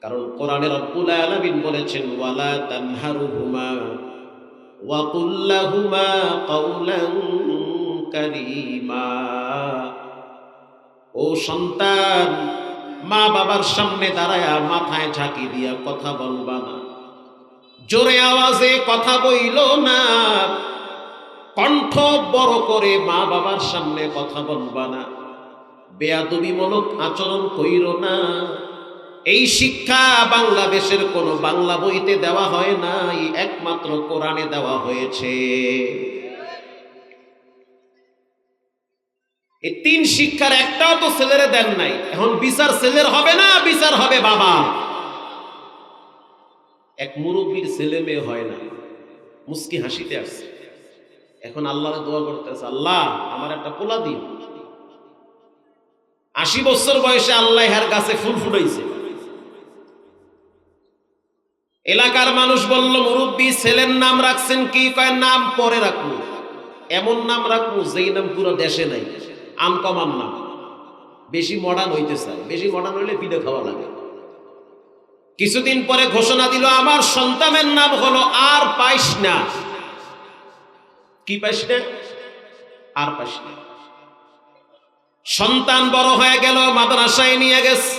কারণ কোরআনে রব্বুল আলামিন বলেছেন, ওয়ালা তানহারুহুমা ওয়া কুল লাহুমা কাওলান কারীমা। ও সন্তান, মা বাবার সামনে দাঁড়ায়া মাথায় ঝাঁকি দিয়া কথা বলবা না, জোরে আওয়াজে কথা বইল না, কণ্ঠ বড় করে মা বাবার সামনে কথা বলবা না, বেয়াদবিমূলক আচরণ কইরো না। এই শিক্ষা বাংলাদেশের কোন বাংলা বইতে দেওয়া হয় নাই, একমাত্র কোরআনে দেওয়া হয়েছে। এই ৩ শিক্ষার একটাও তো ছেলেরে দেন নাই। এখন বিচার ছেলের হবে না, বিচার হবে বাবা। এক মুরব্বীর ছেলে মেয়ে হয় না, মুস্কি হাসিতে আসছে। এখন আল্লাহরে দোয়া করতেছে, আল্লাহ আমার একটা পোলা দিন। ৮০ বছর বয়সে আল্লাহ এর গাছে ফুল ফুটাইছে। এলাকার মানুষ বলল, মুরব্বী ছেলের নাম রাখছেন কি? কয় নাম পরে রাখবো। এমন নাম রাখবো যেই নাম পুরো দেশে নাই। আনকমন নাম, বেশি মডার্ন হইতে চায়। বেশি মডার্ন হইলে পিঠে খাওয়া লাগে। কিছুদিন পরে ঘোষণা দিল, আমার সন্তানের নাম হলো আর পাইস না। কি পাইস না? আর পাইস না। সন্তান বড় হয়ে গেল, মাদ্রাসায় নিয়ে গেছে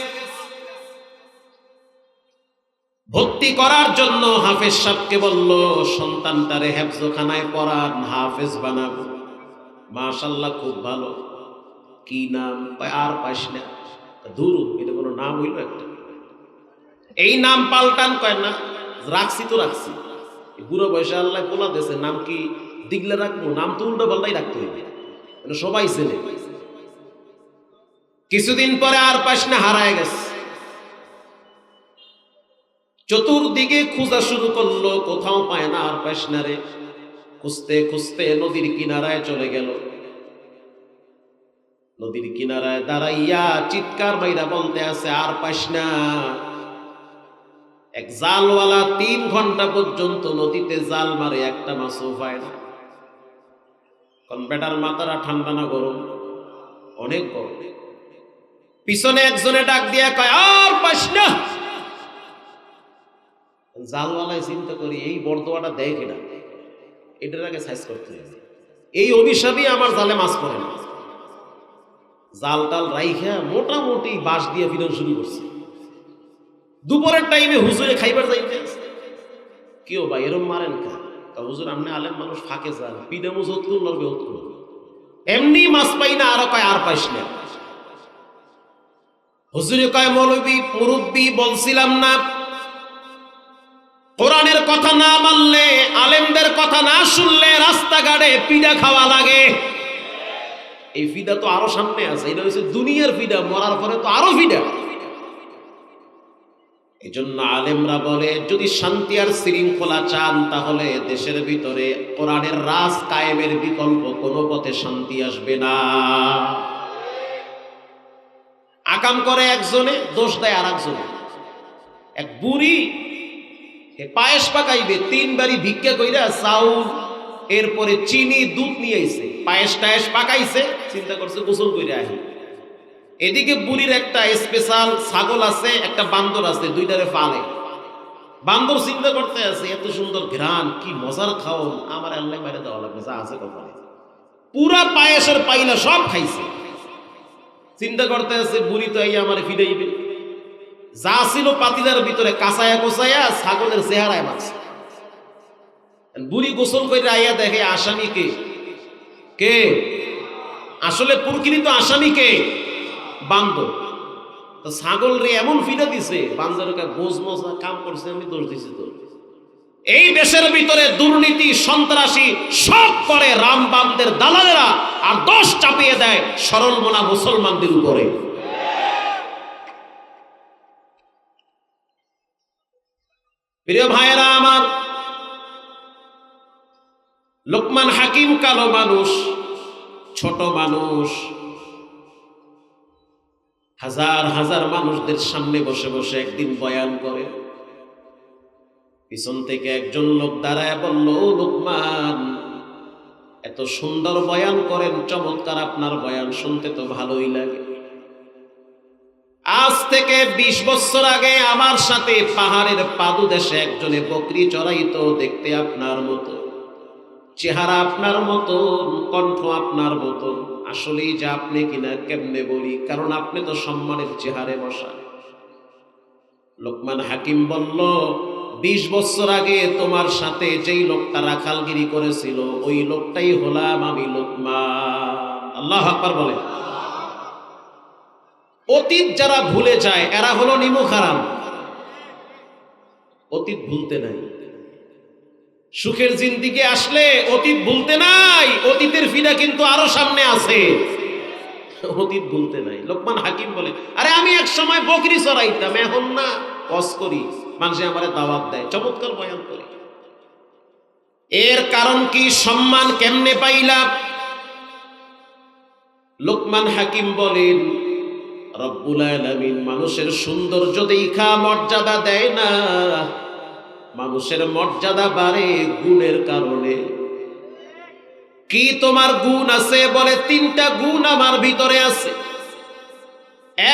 ভর্তি করার জন্য। হাফেজ সাহেবকে বলল, সন্তানটারে হেফজখানায় পড়ান, হাফেজ বানাবো। মাশাআল্লাহ, খুব ভালো। কি নাম? আর পাইস না। দূর, এটা কোনো নাম হইল একটা? এই নাম পাল্টান। কয় না, রাখছি তো রাখছি। বুড়ো বয়সে আল্লাহ পোলা দেশে, নাম কি দিগলে রাখবো? নাম তো উল্টো পাল্টাই রাখতে হইবে, সবাই ছেলে। কিছুদিন পরে আর পাইস না হারায় গেছে। চতুর্দিকে খোঁজা শুরু করলো, কোথাও পায় না আর পাইস না রে। খুঁজতে খুঁজতে নদীর কিনারায় চলে গেল। নদীর কিনারায় দাঁড়াইয়া চিৎকার মাইরা বলতে আছে, আর পাইস না। এক জালওয়ালা ৩ ঘন্টা পর্যন্ত নদীতে জাল মারে, একটা মাছও পায় না। কোন বেটার মাথাটা ঠান্ডা না গরম? অনেক গরম। পিছনে একজনে ডাক দিয়া কয়, আর পাইস না। জালওয়ালায় চিন্তা করি, এই বর্দোয়াটা দেয় কিনা, এটার আগে সাইজ করতে হবে। এই অভিশাপই আমার জালে মাছ পড়ে না। জাল টাল রাইখা মোটামুটি বাঁশ দিয়ে ফিরন শুরু করছে। দুপুরের টাইমে হুজুরে খাইবার যাইতে, কেউ ভাই এরম মারেন কা? হুজুর আপনি আলেম মানুষ, ফাঁকে যান, পিডে মুজত করবে এমনি মাছ পাই না। আরো কয় আর পাইস না। হুজুরে কয়, মৌলবী মুরব্বী বলছিলাম না, কোরআনের কথা না মানলে, আলেমদের কথা না শুনলে রাস্তাঘাটে পিডা খাওয়া লাগে। এই ফিদা তো আরো সামনে আছে। এটা হচ্ছে দুনিয়ার ফিদা, মরার পরে তো আরো ফিদা। এজন্য আলেমরা বলে যদি শান্তি আর শৃঙ্খলা চান তাহলে দেশের ভিতরে কোরআনের রাজ কায়েমের বিকল্প কোনো পথে শান্তি আসবে না। আকাম করে একজনে, দোষ দেয় আর একজনে। এক বুড়ি পায়েস পাকাইবে, 3 বারি ভিক্ষা কইরা চাউল এরপরে চিনি দুধ নিয়ে আইছে, পায়েস টায়েস পাকাইছে, চিন্তা করছে গোসল কইরা আহি। এদিকে বুড়ির একটা স্পেশাল ছাগল আছে, একটা বান্দর আছে, দুইটারে পালে। বান্দর চিন্তা করতে আছে এত সুন্দর ঘ্রাণ, কি মজার খাওন, আমার আল্লাহ মারে দেওয়া লাগবে, যা আছে কথা। পুরা পায়েসের পাইলা সব খাইছে। চিন্তা করতে আছে বুড়ি তো এই আমার ফিরাইবে, যা ছিল পাতিলার ভিতরে কাঁচায়া কোচায়া ছাগলের চেহারায় মারছে। বুড়ি গোসল করে আইয়া দেখে আসামি কে, কে আসলে প্রকৃত আসামি কে, বান্দর। তো ছাগল রে এমন ফিরে দিছে, বান্দরকে বোঝ মজা কাম করছে, আমি দোষ দিছি তো। এই দেশের ভিতরে দুর্নীতি সন্ত্রাসী সব করে রামবামদের দালালেরা, আর দোষ চাপিয়ে দেয় সরল মনা মুসলমানদের উপরে। প্রিয় ভাইয়েরা আমার, লোকমান হাকিম কালো মানুষ, ছোট মানুষ, হাজার হাজার মানুষদের সামনে বসে বসে একদিন বয়ান করে। পিছন থেকে একজন লোক দাঁড়ায় বলল, লোকমান এত সুন্দর বয়ান করেন, চমৎকার, আপনার বয়ান শুনতে তো ভালোই লাগে। আজ থেকে 20 বছর আগে আমার সাথে পাহাড়ের পাদদেশে একজনে বকরি চড়াইতো, দেখতে আপনার মতো, চেহারা আপনার মতন, কণ্ঠ আপনার মতন। আসলেই যে আপনি কিনা কেমনে বলি, কারণ আপনি তো সম্মানের চেহারে বসা। লোকমান হাকিম বলল, 20 বছর আগে তোমার সাথে যেই লোকটা রাখালগিরি করেছিল, ওই লোকটাই হলাম আমি লোকমান। আল্লাহু আকবার বলে। অতীত যারা ভুলে যায় এরা হলো নিমুখ হারাম। অতীত ভুলতে নাই। সুখের জিন্দিগি আসলে অতীত ভুলতে নাই, অতীতের ফিরা কিন্তু আরো সামনে আছে, অতীত ভুলতে নাই। লোকমান হাকিম বলে, আরে আমি এক সময় বকরি চড়াইতাম, এখন না কস করি, মানুষে আমারে দাওয়াত দেয়, চমৎকার বয়ান করি। এর কারণ কি, সম্মান কেমনে পাইলাম? লোকমান হাকিম বলেন, রব্বুল আলামিন মানুষের সৌন্দর্য দেখা মর্যাদা দেয় না, মানুষের মর্যাদা বাড়ে গুণের কারণে। কি তোমার গুণ আছে? বলে 3টা গুণ আমার ভিতরে আছে।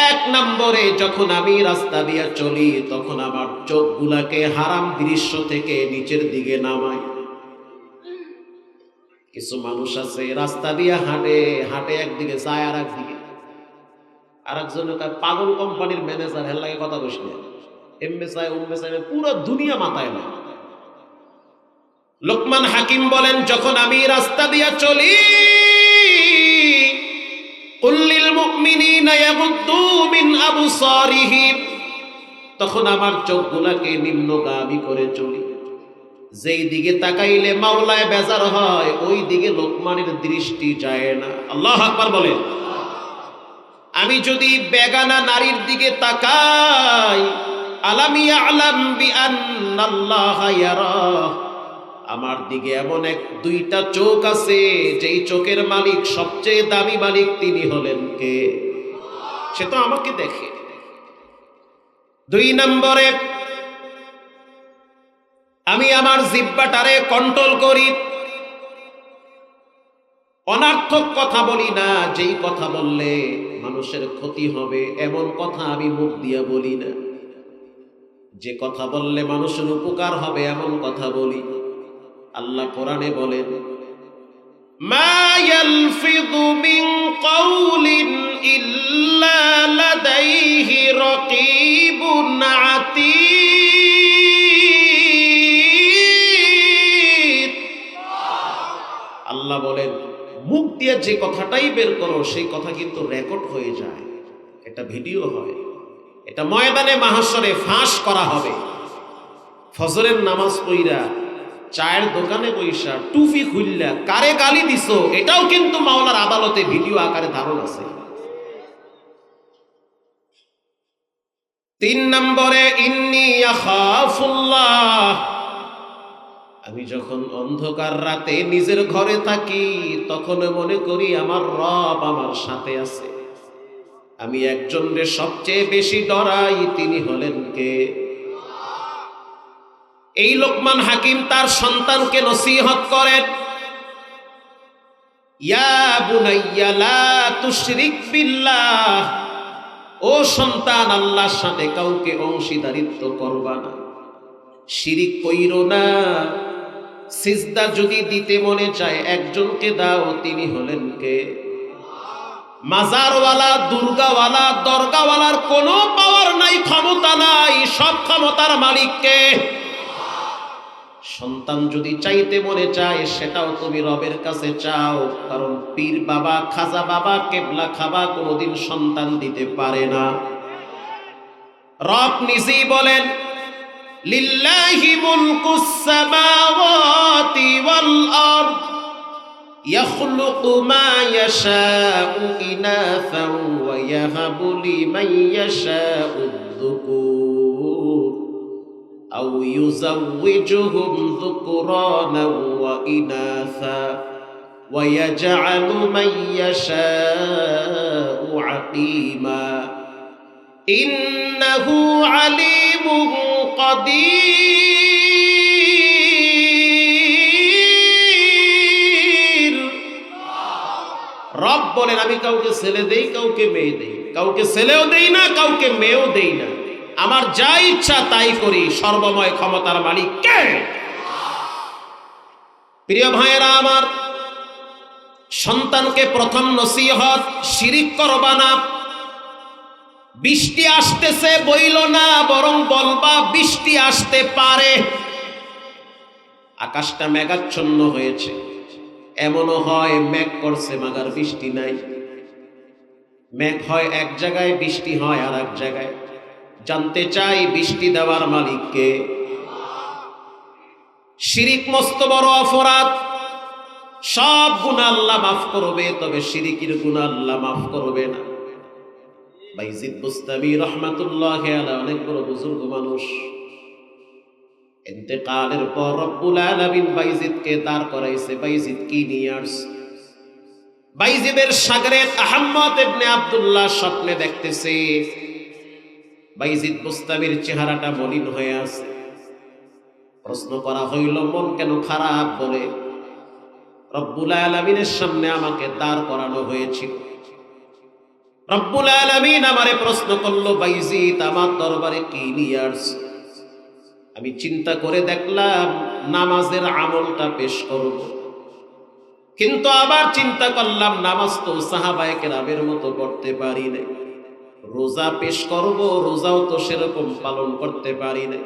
1 নম্বরে, যখন আমি রাস্তা দিয়ে চলি তখন আমার চোখগুলাকে হারাম দৃশ্য থেকে নিচের দিকে নামাই। কিছু মানুষ আছে রাস্তা দিয়ে হাঁটে, হাঁটে একদিকে যায় আর একদিকে, আর একজন পাগল কোম্পানির ম্যানেজার, হের লাগে কথা বসে না, এমএ চায় উম্মে চায়, পুরো দুনিয়া মাথায় না। লোকমান হাকিম বলেন, যখন আমি রাস্তা দিয়া চলি, কুল্লিল মুমিনিনা ইয়াগুদ্দু মিন আবসারিহিম, তখন আমার চোখগুলাকে নিম্নগামী করে চলি। যেই দিকে তাকাইলে মাওলায় বেজার হয়, ওই দিকে লোকমানের দৃষ্টি যায় না। আল্লাহু আকবার বলে। আমি যদি বেগানা নারীর দিকে তাকাই, আলাম ইয়ালাম বিআন্নাল্লাহা ইয়ারা, আমার দিকে এমন 2টা চোখ আছে, যেই চোখের মালিক, সবচেয়ে দামি মালিক তিনি হলেন কে? সে তো আমাকে দেখে। 2 নম্বরে, আমি আমার জিহ্বাটারে কন্ট্রোল করি, অনার্থক কথা বলি না, যেই কথা বললে মানুষের ক্ষতি হবে এমন কথা আমি মুখ দিয়া বলি না, যে কথা বললে মানুষের উপকার হবে এমন কথা বলি। আল্লাহ কোরআনে বলেন, মা ইয়ালফিযু মিন কাওলিন ইল্লা লাদাইহি রাকীবুন আতীদ। আল্লাহ বলেন, মুখ দিয়ে যে কথাটাই বের করো সেই কথা কিন্তু রেকর্ড হয়ে যায়, এটা ভিডিও হয়, এটা ময়দানে মাহশরে ফাঁস করা হবে। ফজরের নামাজ পড়া, চায়ের দোকানে বইসা, টুপি খুললা কারে গালি দিছো, এটাও কিন্তু মাওলার আদালতে ভিডিও আকারে ধারণ আছে। তিন নম্বরে ইন্নী আখাফুল্লাহ, আমি যখন অন্ধকার রাতে নিজের ঘরে থাকি তখন মনে করি আমার রব আমার সাথে আছে। আমি একজনকে সবচেয়ে বেশি ডরাই, তিনি হলেন কে? এই লোকমান হাকিম তার সন্তানকে নসিহত করেন, ইয়া বুনাইয়া লা তুশরিক বিল্লাহ, ও সন্তান, আল্লাহর সাথে কাউকে অংশীদারিত্ব করবা না, শিরিক কইরো না। সিজদা যদি দিতে মনে চায় একজনকে দাও, তিনি হলেন কে? মাজারওয়ালা, দুর্গাওয়ালা, দরগাওয়ালার কোনো পাওয়ার নাই, ক্ষমতা নাই, সব ক্ষমতার মালিককে। সন্তান যদি চাইতে মনে চায় সেটাও তুমি রবের কাছে চাও, কারণ পীর বাবা, খাজা বাবা, কেবলা খাবা কোনোদিন সন্তান দিতে পারে না। রব নিজেই বলেন, লিল্লাহি মুলকুস সামাওয়াতি ওয়াল আরদ ইয়াখলুকু মা ইয়াশাউ ইনাসান ওয়া ইয়াহাবু লিমান ইয়াশাউ যুকুর আও ইউযাওয়িজুহুম যুকরানান ওয়া ইনাসা ওয়া ইয়াজআলু মান ইয়াশাউ আকীমা ইন্নাহু আলীমুন কাদির। রব বলেন, আমি কাউকে ছেলে দেই, কাউকে মেয়ে দেই, কাউকে ছেলেও দেই না, কাউকে মেয়েও দেই না, আমার যা ইচ্ছা তাই করি, সর্বময় ক্ষমতার মালিক কে? প্রিয় ভাইয়েরা আমার, সন্তানকে প্রথম নসিহত, শিরিক করবা না। বৃষ্টি আসতেছে বইল না, বরং বলবা বৃষ্টি আসতে পারে। আকাশটা মেঘাচ্ছন্ন হয়েছে, এমনও হয় মেঘ করছে মাগার বৃষ্টি নাই। মেঘ হয় এক জায়গায়, বৃষ্টি হয় আর এক জায়গায়। জানতে চাই বৃষ্টি দেওয়ার মালিক কে? শিরিক মস্ত বড় অপরাধ, সব গুনাহ আল্লাহ মাফ করবে, তবে শিরিকের গুনাহ আল্লাহ মাফ করবে না। বাইজিদ বুস্তামি রহমাতুল্লাহি আলাইহি অনেক বড় বুজুর্গ মানুষ, ইন্তেকালের পর রব্বুল আলামিন বাইজিদকে দাঁড় করাইছে। বাইজিদ কি নিয়ে আসছে? বাইজিদের শাগরেদ আহমদ ইবনে আব্দুল্লাহ স্বপ্নে দেখতেছে বাইজিদ বুস্তামির চেহারাটা মলিন হয়ে আছে। প্রশ্ন করা হইল, মন কেন খারাপ? বলে, রব্বুল আলামিনের সামনে আমাকে দাঁড় করানো হয়েছিল। রব্বুল আলামিন আমারে প্রশ্ন করলো, বাইজিদ আমার দরবারে কি নিয়ে আসছে? আমি চিন্তা করে দেখলাম নামাজের আমলটা পেশ করব, কিন্তু আবার চিন্তা করলাম নামাজ তো সাহাবায়ে কেরামের মতো পড়তে পারি না। রোজা পেশ করব, রোজাও তো সেরকম পালন করতে পারি না।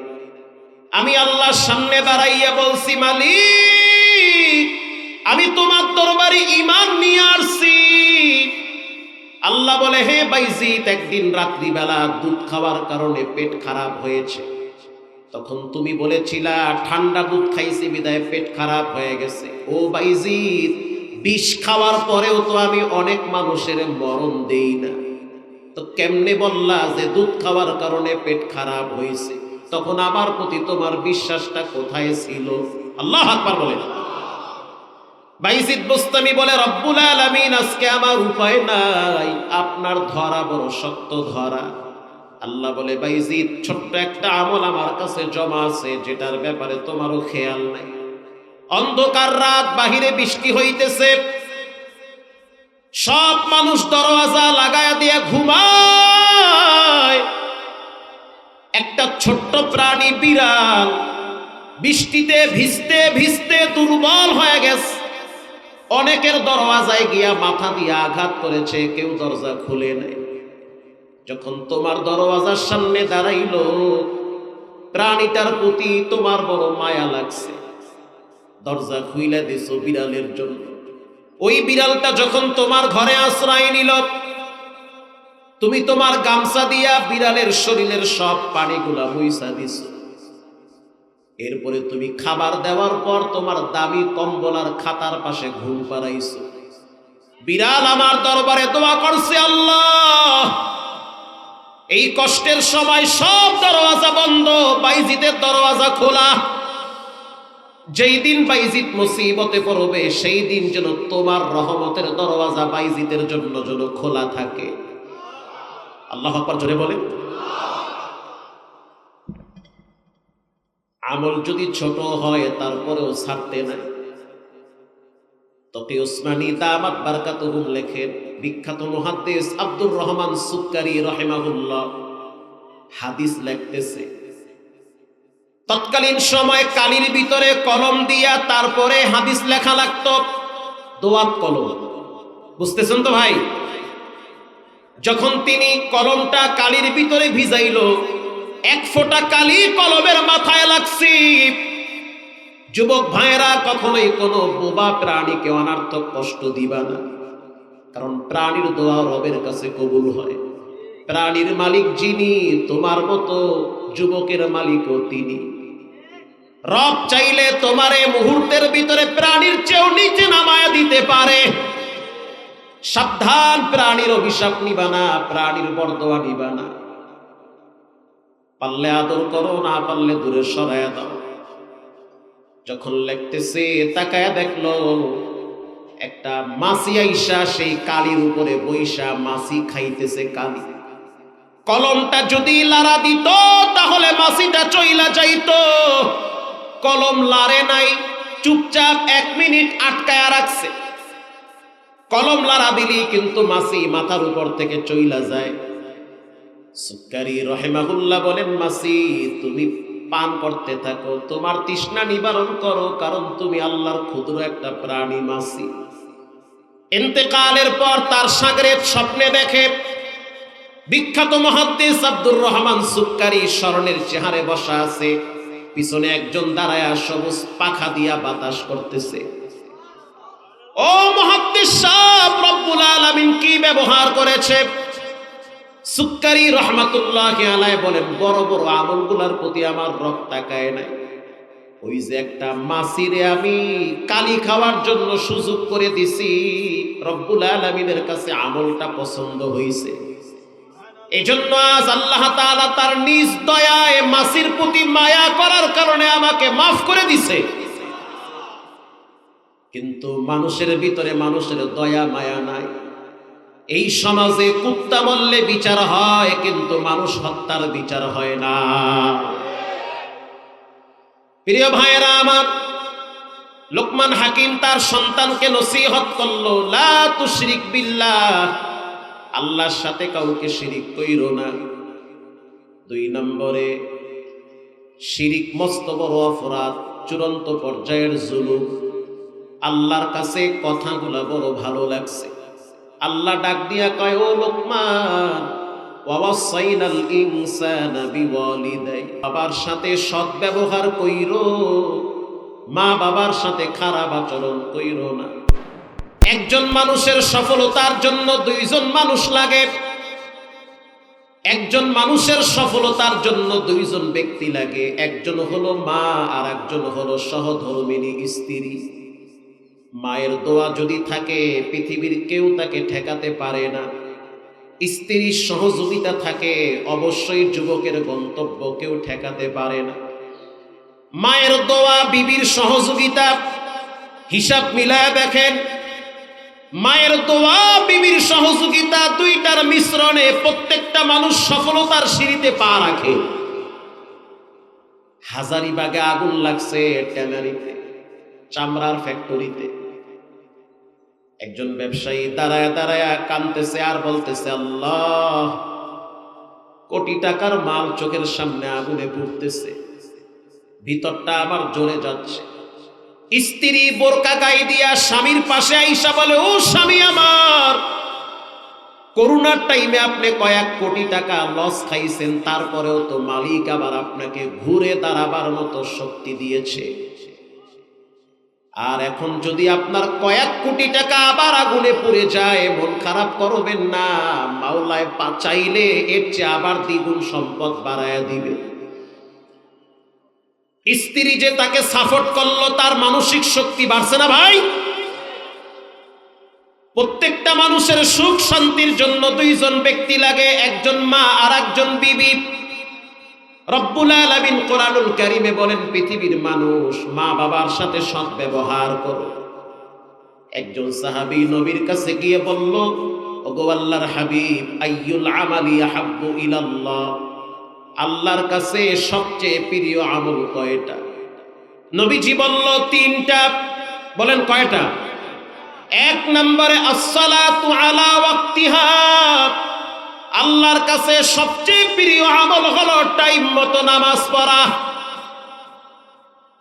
আমি আল্লাহর সামনে দাঁড়াইয়া বলছি, মালিক, আমি তোমার দরবারে ঈমান নিয়ে আসছি। আল্লাহ বলে, হে বাইজিদ, একদিন রাত্রিবেলা দুধ খাওয়ার কারণে পেট খারাপ হয়েছে। তখন তুমি বলেছিলা ঠান্ডা দুধ খাইছি বিদায় পেট খারাপ হয়ে গেছে। ও বাইজিদ, বিষ খাওয়ার পরেও তো আমি অনেক মানুষের মরণ দেই না, তো কেমনে বললা যে দুধ খাওয়ার কারণে পেট খারাপ হয়েছে? তখন আমার প্রতি তোমার বিশ্বাসটা কোথায় ছিল? আল্লাহু আকবার বলেন। বাইজিদ বুস্তামি বলে, রব্বুল আলামিন, আজকে আমার উপায় নাই, আপনার ধরা বড় শক্ত ধরা। আল্লাহ বলে, বাইজিদ, ছোট্ট একটা আমল আমার কাছে জমা আছে, যেটার ব্যাপারে তোমারও খেয়াল নাই। অন্ধকার রাত, বাহিরে বৃষ্টি হইতেছে, সব মানুষ দরওয়াজা লাগায়া দিয়ে ঘুমায়। একটা ছোট্ট প্রাণী বিড়াল বৃষ্টিতে ভিজতে ভিজতে দুর্বল হয়ে গেছে। অনেকের দরওয়াজায় গিয়া মাথা দিয়ে আঘাত করেছে, কেউ দরজা খুলে নাই। যখন তোমার দরওয়াজার সামনে দাঁড়াইল, প্রাণীটার প্রতি তোমার বড় মায়া লাগছে, দরজা খুইলা দিছো বিড়ালের জন্য। ওই বিড়ালটা যখন তোমার ঘরে আশ্রয় নিল, তুমি তোমার গামছা দিয়া বিড়ালের শরীরের সব পানিগুলা মুইসা দিছো। এরপরে তুমি খাবার দেওয়ার পর তোমার দামি কম্বল আর খাতার পাশে ঘুম পাড়াইছো। বিড়াল আমার দরবারে দোয়া করছে, আল্লাহ, এই কষ্টের সময় সব দরওয়াজা বন্ধ, বাইজিদের দরওয়াজা খোলা। যেই দিন বাইজিদ মুসিবতে পড়বে সেই দিন যেন তোমার রহমতের দরওয়াজা বাইজিদের জন্য যেন খোলা থাকে। আল্লাহু আকবার জোরে বলেন। আমল যদি ছোট হয় তারপরেও ছাড়তে নাই। তকি উসমানী দামাত বারকাতুহুম লেখেন, বিখ্যাত মুহাদ্দিস আব্দুর রহমান সুক্কারি রাহিমাহুল্লাহ হাদিস লিখতেছে, তৎকালীন সময় কালির ভিতরে কলম দিয়া তারপরে হাদিস লেখা লাগতো, দোয়াত কলম। বুঝতেছেন তো ভাই? যখন তিনি কলমটা কালির ভিতরে ভিজাইল, এক ফোঁটা কালি কলমের মাথায় লাগছে। যুবক ভাইরা, কখনোই কোনো বোবা প্রাণীকে অনার্থক কষ্ট দিবা না, কারণ প্রাণীর দোয়া রবের কাছে কবুল হয়। প্রাণীর মালিক যিনি, তোমার মতো যুবকের মালিকও তিনি। রব চাইলে তোমারে মুহূর্তের ভিতরে প্রাণীর চেয়েও নিচে নামায়া দিতে পারে। সাবধান, প্রাণীর অভিশাপ নিবা না, প্রাণীর বরদোয়া নিবা না। পারলে আদর করো, না পারলে দূরে সরায়া দাও। যখন লিখতেছে তাকায়া দেখলো একটা মাছি আইসা সেই কালির উপরে বইসা মাছি খাইতেছে কালি। কলমটা যদি লাড়া দিত তাহলে মাছিটা চইলা যাইতো। কলম লাড়ে নাই, চুপচাপ 1 মিনিট আটকায়া রাখছে। কলম লাড়া দিলি কিন্তু মাছি মাথার উপর থেকে চইলা যায়। সুক্কারি রাহিমাহুল্লাহ বলেন, মাছি তুমি পান করতে থাকো, তোমার তৃষ্ণা নিবারণ করো, কারণ তুমি আল্লাহর ক্ষুদ্র একটা প্রাণী মাছি। ইন্তেকালের পর তার শাগরেদ স্বপ্নে দেখে বিখ্যাত মুহাদ্দিস আব্দুর রহমান সুক্কারি স্মরণের চেহারে বসা আছে, পিছনে একজন দাঁড়ায়া সবুজ পাখা দিয়া বাতাস করতেছে। ও মুহাদ্দিস সাহেব, রব্বুল আলামিন কি ব্যবহার করেছে? সুক্কারি রহমাতুল্লাহি আলাইহি বলেন, বড় বড় আমলগুলোর প্রতি আমার রব তাকায় নাই। ওই যে একটা মাছিরে আমি কালি খাওয়ার জন্য সুযোগ করে দিছি, রব্বুল আলামিনের কাছে আমলটা পছন্দ হইছে। এজন্য আজ আল্লাহ তাআলা তার নিজ দয়ায় মাছির প্রতি মায়া করার কারণে আমাকে মাফ করে দিছে। কিন্তু মানুষের ভিতরে মানুষের দয়া মায়া নাই। এই সমাজে কুত্তা মরলে বিচার হয়, কিন্তু মানুষ হত্যার বিচার হয় না। প্রিয় ভাইয়েরা আমার, লোকমান হাকিম তার সন্তানকে নসিহত করলো, লা তুশরিক বিল্লাহ, আল্লাহর সাথে কাউকে শিরিক কইরো না। 2 নম্বরে, শিরিক মস্ত বড় অপরাধ, চূড়ান্ত পর্যায়ের জুলুম। আল্লাহর কাছে কথাগুলা বড় ভালো লাগছে। আল্লাহ ডাক দিয়া কয়, ও লোকমান, ওয়াসাইনাল ইনসানা বিওয়ালিদাই, বাবার সাথে সৎ ব্যবহার কইরো, মা বাবার সাথে খারাপ আচরণ কইরো না। একজন মানুষের সফলতার জন্য 2 জন মানুষ লাগে। একজন মানুষের সফলতার জন্য 2 জন ব্যক্তি লাগে। একজন হলো মা, আর একজন হলো সহধর্মিণী স্ত্রী। মায়ের দোয়া যদি থাকে পৃথিবীর কেউ তাকে ঠেকাতে পারে না। স্ত্রীর সহযোগিতা থাকে অবশ্যই যুবকের গন্তব্য কেউ ঠেকাতে পারে না। মায়ের দোয়া, বিবির সহযোগিতা, হিসাব মিলায় দেখেন, মায়ের দোয়া, বিবির সহযোগিতা, 2টার মিশ্রণে প্রত্যেকটা মানুষ সফলতার সিঁড়িতে পা রাখে। হাজারিবাগে আগুন লাগছে, ট্যানারিতে, চামড়ার ফ্যাক্টরিতে। একজন ব্যবসায়ী দাঁড়ায় দাঁড়ায় কাঁদতেছে আর বলতেছে, আল্লাহ, কোটি টাকার মাল চোখের সামনে আগুনে পুড়তেছে, ভিতরটা আমার জ্বলে যাচ্ছে। স্ত্রী বোরকা গায়ে দিয়া স্বামীর পাশে আইসা বলে, ও স্বামী আমার, করোনার টাইমে আপনি কয়েক কোটি টাকা লস খাইছেন, তারপরেও তো মালিক আবার আপনাকে ঘুরে দাঁড়াবার মতো শক্তি দিয়েছে। আর এখন যদি আপনার কয়েক কোটি টাকা আবার আগুনে পুড়ে যায়, মন খারাপ করবেন না, মাওলায় চাইলে এর চেয়ে আবার দ্বিগুণ সম্পদ বাড়ায়া দিবে। স্ত্রী যে তাকে সাপোর্ট করলো, তার মানসিক শক্তি বাড়ছে না ভাই? প্রত্যেকটা মানুষের সুখ শান্তির জন্য দুইজন ব্যক্তি লাগে, একজন মা আর একজন বিবি। রব্বুল আলামিন কোরআনুল কারীমে বলেন, পৃথিবীর মানুষ মা বাবার সাথে সৎ ব্যবহার করো। একজন সাহাবী নবীর কাছে গিয়ে বলল, ওগো আল্লাহর হাবিব, আইয়ুল আমালি আহাব্বু ইলাল্লাহ, আল্লাহর কাছে সবচেয়ে প্রিয় আমল কয়টা? নবীজি বলল, তিনটা। বলেন কয়টা? এক নম্বরে আসসালাতু আলা ওয়াক্তিহা, আল্লাহর কাছে সবচেয়ে প্রিয় আমল হলো টাইম মতো নামাজ পড়া।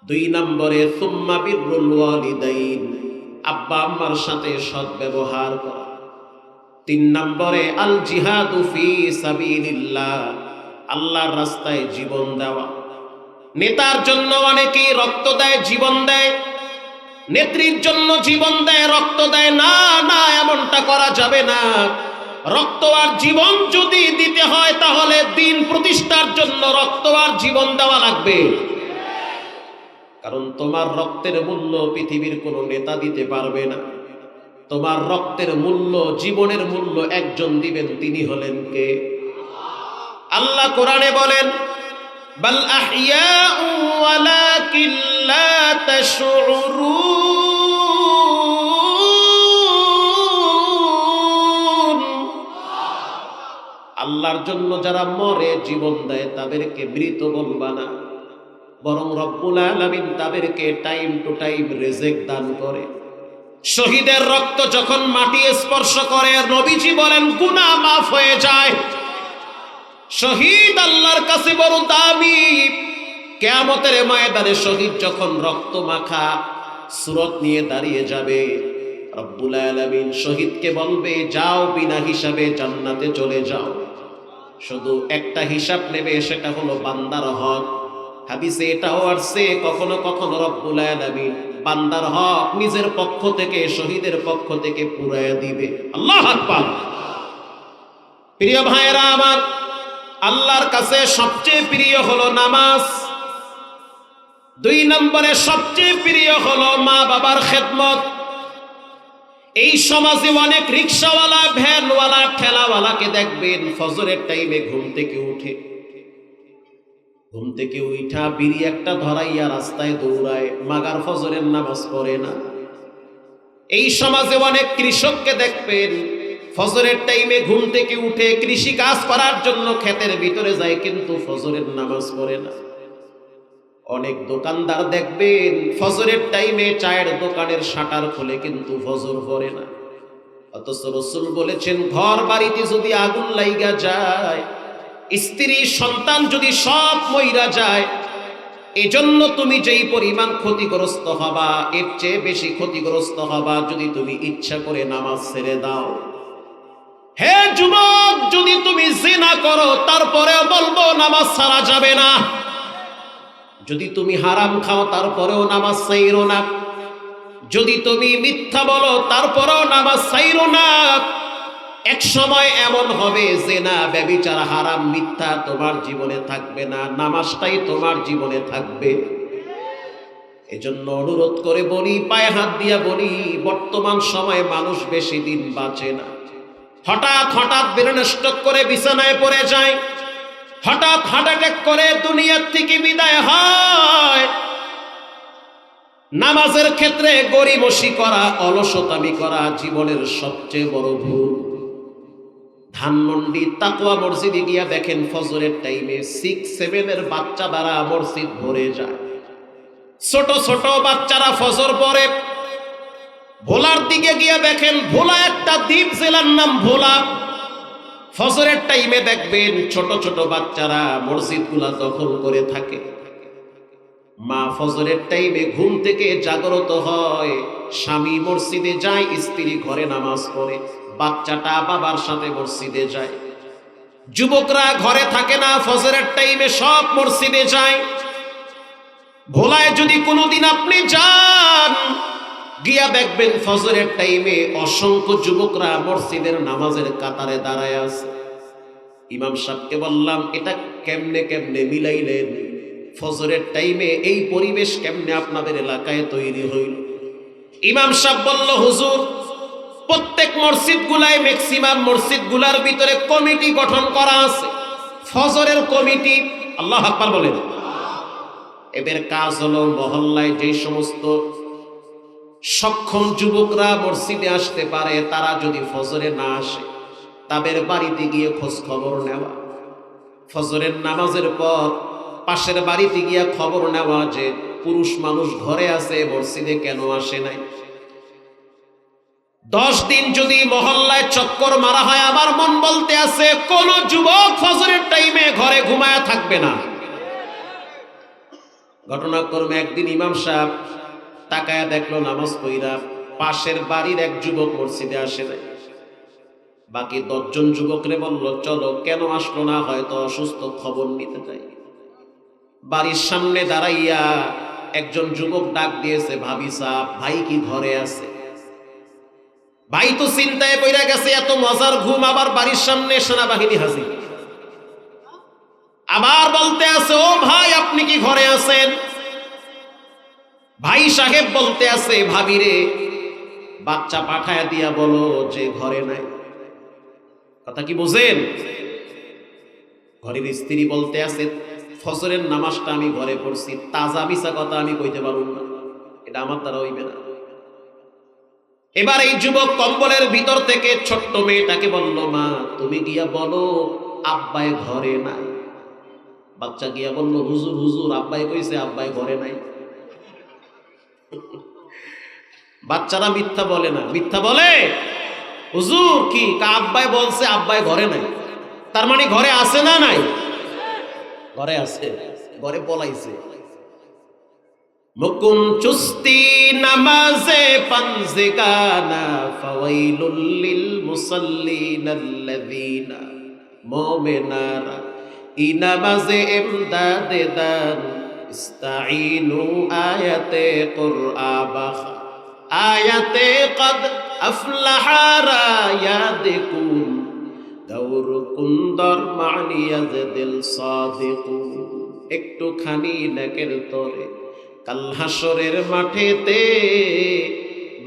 দুই নম্বরে সুম্মা বিররুল ওয়ালিদাইন, আব্বা আম্মার সাথে সৎ ব্যবহার করা। তিন নম্বরে আল জিহাদু ফি সাবিলিল্লাহ, আল্লাহর রাস্তায় জীবন দেওয়া। নেতার জন্য অনেকেই রক্ত দেয়, জীবন দেয়, নেত্রীর জন্য জীবন দেয়, রক্ত দেয় না। না, এমনটা করা যাবে না। রক্ত আর জীবন যদি দিতে হয় তাহলে দিন প্রতিষ্ঠার জন্য রক্ত আর জীবন দেওয়া লাগবে। কারণ তোমার রক্তের মূল্য পৃথিবীর কোনো নেতা দিতে পারবে না। তোমার রক্তের মূল্য, জীবনের মূল্য একজন দিবেন, তিনি হলেন কে? আল্লাহ কোরআনে বলেন, বাল আহইয়াউ ওয়ালাকিন লা তাশউরুন, আল্লাহর জন্য যারা মরে, জীবন দেয়, তাদেরকে মৃত বলবা না, বরং রব্বুল আলামিন তাদেরকে টাইম টু টাইম রিজিক দান করে। শহীদের রক্ত যখন মাটি স্পর্শ করে, নবীজি বলেন গুনাহ মাফ হয়ে যায়। শহীদ আল্লাহর কাছে বড় দামি। কিয়ামতের ময়দানে শহীদ যখন রক্ত মাখা সুরত নিয়ে দাঁড়িয়ে যাবে, রব্বুল আলামিন শহীদকে বলবে, যাও, বিনা হিসাবে জান্নাতে চলে যাও। শুধু একটা হিসাব নেবে, সেটা হলো বান্দার হক। হাদিসে এটাও আসছে, কখনো কখনো রব্বুল আলামিন বান্দার হক নিজের পক্ষ থেকে, শহীদের পক্ষ থেকে পুরাইয়া দিবে। আল্লাহু আকবার। প্রিয় ভাইয়েরা আমার, আল্লাহর কাছে সবচেয়ে প্রিয় হলো নামাজ। দুই নম্বরে সবচেয়ে প্রিয় হলো মা বাবার খেদমত। এই সমাজে অনেক রিকশাওয়ালা, ভ্যানওয়ালা, ঠেলাওয়ালাকে দেখবেন ফজরের টাইমে ঘুম থেকে উঠে, ঘুম থেকে উঠা বিড়ি একটা ধরাইয়া রাস্তায় দৌড়ায়, মাগার ফজরের নামাজ পড়ে না। এই সমাজে অনেক কৃষককে দেখবেন ফজরের টাইমে ঘুম থেকে উঠে কৃষি কাজ করার জন্য ক্ষেতের ভিতরে যায়, কিন্তু ফজরের নামাজ পড়ে না। অনেক দোকানদার দেখবেন ফজরের টাইমে চায়ের দোকানের শাটার খুলে, কিন্তু ফজর পড়ে না। অথচ রাসূল বলেছেন, ঘর বাড়িতে যদি আগুন লাইগা যায়, স্ত্রী সন্তান যদি সব মইরা যায়, এজন্য তুমি যেই পরিমাণ ক্ষতিগ্রস্ত হবা, এর চেয়ে বেশি ক্ষতিগ্রস্ত হবা যদি তুমি ইচ্ছা করে নামাজ ছেড়ে দাও। হে যুবক, যদি তুমি জিনা করো, তারপরেও বলবো নামাজ ছাড়া যাবে না। যদি তুমি হারাম খাও, তারপরেও নামাজ ছাইরো না। যদি তুমি মিথ্যা বলো, তারপরেও নামাজ ছাইরো না। এক সময় এমন হবে, জিনা, ব্যভিচার, হারাম, মিথ্যা তোমার জীবনে থাকবে না, নামাজটাই তোমার জীবনে থাকবে। এজন্য অনুরোধ করে বলি, পায়ে হাত দিয়া বলি, বর্তমান সময়ে মানুষ বেশি দিন বাঁচে না। হঠাৎ হঠাৎ ব্রেন স্ট্রোক করে বিছানায় পড়ে যায়, হঠাৎ হার্ট অ্যাটাক করে দুনিয়ার থেকে বিদায় হয়। নামাজের ক্ষেত্রে গরিমসি করা, অলসতামি করা জীবনের সবচেয়ে বড় ভুল। ধানমন্ডি তাকওয়া মসজিদে গিয়া দেখেন ফজরের টাইমে 6-7 বাচ্চা দ্বারা মসজিদ ভরে যায়। ছোট ছোট বাচ্চারা ফজর পড়ে। ভোলার দিকে গিয়া দেখেন ভোলা একটা দ্বীপ, জেলার নাম ভোলা। ফজরের টাইমে দেখবেন ছোট ছোট বাচ্চারা মসজিদগুলা দখল করে থাকে। মা ফজরের টাইমে ঘুম থেকে জাগ্রত হয়, স্বামী মসজিদে যায়, স্ত্রী ঘরে নামাজ পড়ে, বাচ্চাটা বাবার সাথে মসজিদে যায়। যুবকরা ঘরে থাকে না, ফজরের টাইমে সব মসজিদে যায়। ভোলায় যদি কোনোদিন আপনি যান, গিয়া দেখবেন ফজরের টাইমে অসংখ্য যুবকরা মসজিদের নামাজের কাতারে দাঁড়ায় আছে। ইমাম সাহেবকে বললাম, এটা কেমনে কেমনে মিলাইলেন? ফজরের টাইমে এই পরিবেশ কেমনে আপনাদের এলাকায় তৈরি হইল? ইমাম সাহেব বলল, হুজুর, প্রত্যেক মসজিদগুলায় ম্যাক্সিমাম মসজিদগুলার ভিতরে কমিটি গঠন করা আছে, ফজরের কমিটি। আল্লাহু আকবার বলেন। এদের কাজ হলো মহল্লায় যে সমস্ত সক্ষম যুবকরা মসজিদে আসতে পারে, তারা যদি ফজরে না আসে তাদের বাড়িতে গিয়ে খোঁজ খবর নেওয়া। ফজরের নামাজের পর পাশের বাড়িতে গিয়ে খবর নেওয়া যে পুরুষ মানুষ ঘরে আছে, মসজিদে কেন আসে নাই। 10 দিন যদি মহল্লায় চক্কর মারা হয়, আমার মন বলতে আছে কোন যুবক ফজরের টাইমে ঘরে ঘুমায়া থাকবে না। ঘটনাক্রমে একদিন ইমাম সাহেব তাকায়া দেখলো নামাজ পড়া পাশের বাড়ির এক যুবক মসজিদে আসে নাই। বাকি 10 জন যুবকরে বলল চলো, কেন আসলো না, হয়তো অসুস্থ, খবর নিতে চাই। বাড়ির সামনে দাঁড়াইয়া একজন যুবক ডাক দিয়েছে, ভাবি সাহেব, ভাই কি ঘরে আছে? ভাই তো চিন্তায় পড়ে গেছে, এত মজার ঘুম, আবার বাড়ির সামনে সেনাবাহিনী হাজির। আবার বলতে আছে, ও ভাই আপনি কি ঘরে আছেন? ভাই সাহেব বলতে আছে, ভাবিরে বাচ্চা পাঠায় দিয়া বলো যে ঘরে নাই। কথা কি বুঝেন? ঘরের স্ত্রী বলতে আছে, ফজরের নামাজটা আমি ঘরে পড়ছি, তাজা মিছা কথা আমি কইতে পারব না, এটা আমার দ্বারা হইবে না। এবার এই যুবক কম্বলের ভিতর থেকে ছোট্ট মেয়েটাকে বলল, মা তুমি গিয়া বলো আব্বাই ঘরে নাই। বাচ্চা গিয়া বলল, হুজুর হুজুর আব্বাই কইছে আব্বাই ঘরে নাই। বাচ্চারা মিথ্যা বলে না, মিথ্যা বলে হুজুর কি আব্বাই বলছে আব্বাই ঘরে নাই, তার মানে ঘরে আছে না নাই? ঘরে আছে, ঘরে পলাইছে। মুকুম চুস্তি নামাজে পানজিগানা ফাওয়াইলুল লিল মুসাল্লিনাল্লাযিনা মুমিনারা ই নামাজে ইমদাদে দান ইস্তাঈনু আয়াতে কুরআবা আয়াতে কদ আফলাহা রায়াদিকুম দাউর কুন্দর মানিয়াজদিল সাদিকুন। একটুখানি নাকের তরে কাল হাসরের মাঠেতে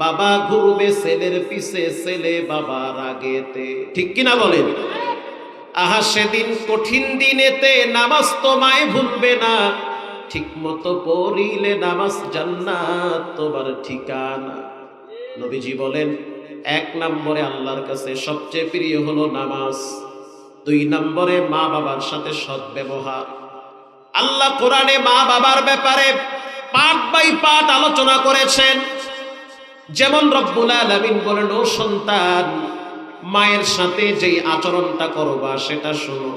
বাবা ঘুরবে ছেলের পিছে, ছেলে বাবার আগেতে। ঠিক কিনা বলেন? আহা সেদিন কঠিন দিনেতে নামাজ তোমায় ভুলবে না, ঠিক মতো পড়িলে নামাজ জান্নাত তোমার ঠিকানা। নবীজি বলেন 1 নম্বরে আল্লাহর কাছে সবচেয়ে প্রিয় হলো নামাজ, 2 নম্বরে মা বাবার সাথে সদ্ব্যবহার। আল্লাহ কোরআনে মা বাবার ব্যাপারে পার্ট বাই পার্ট আলোচনা করেছেন। যেমন রব্বুল আলামিন বলেন, ও সন্তান মায়ের সাথে যেই আচরণটা করবা সেটা শোনো।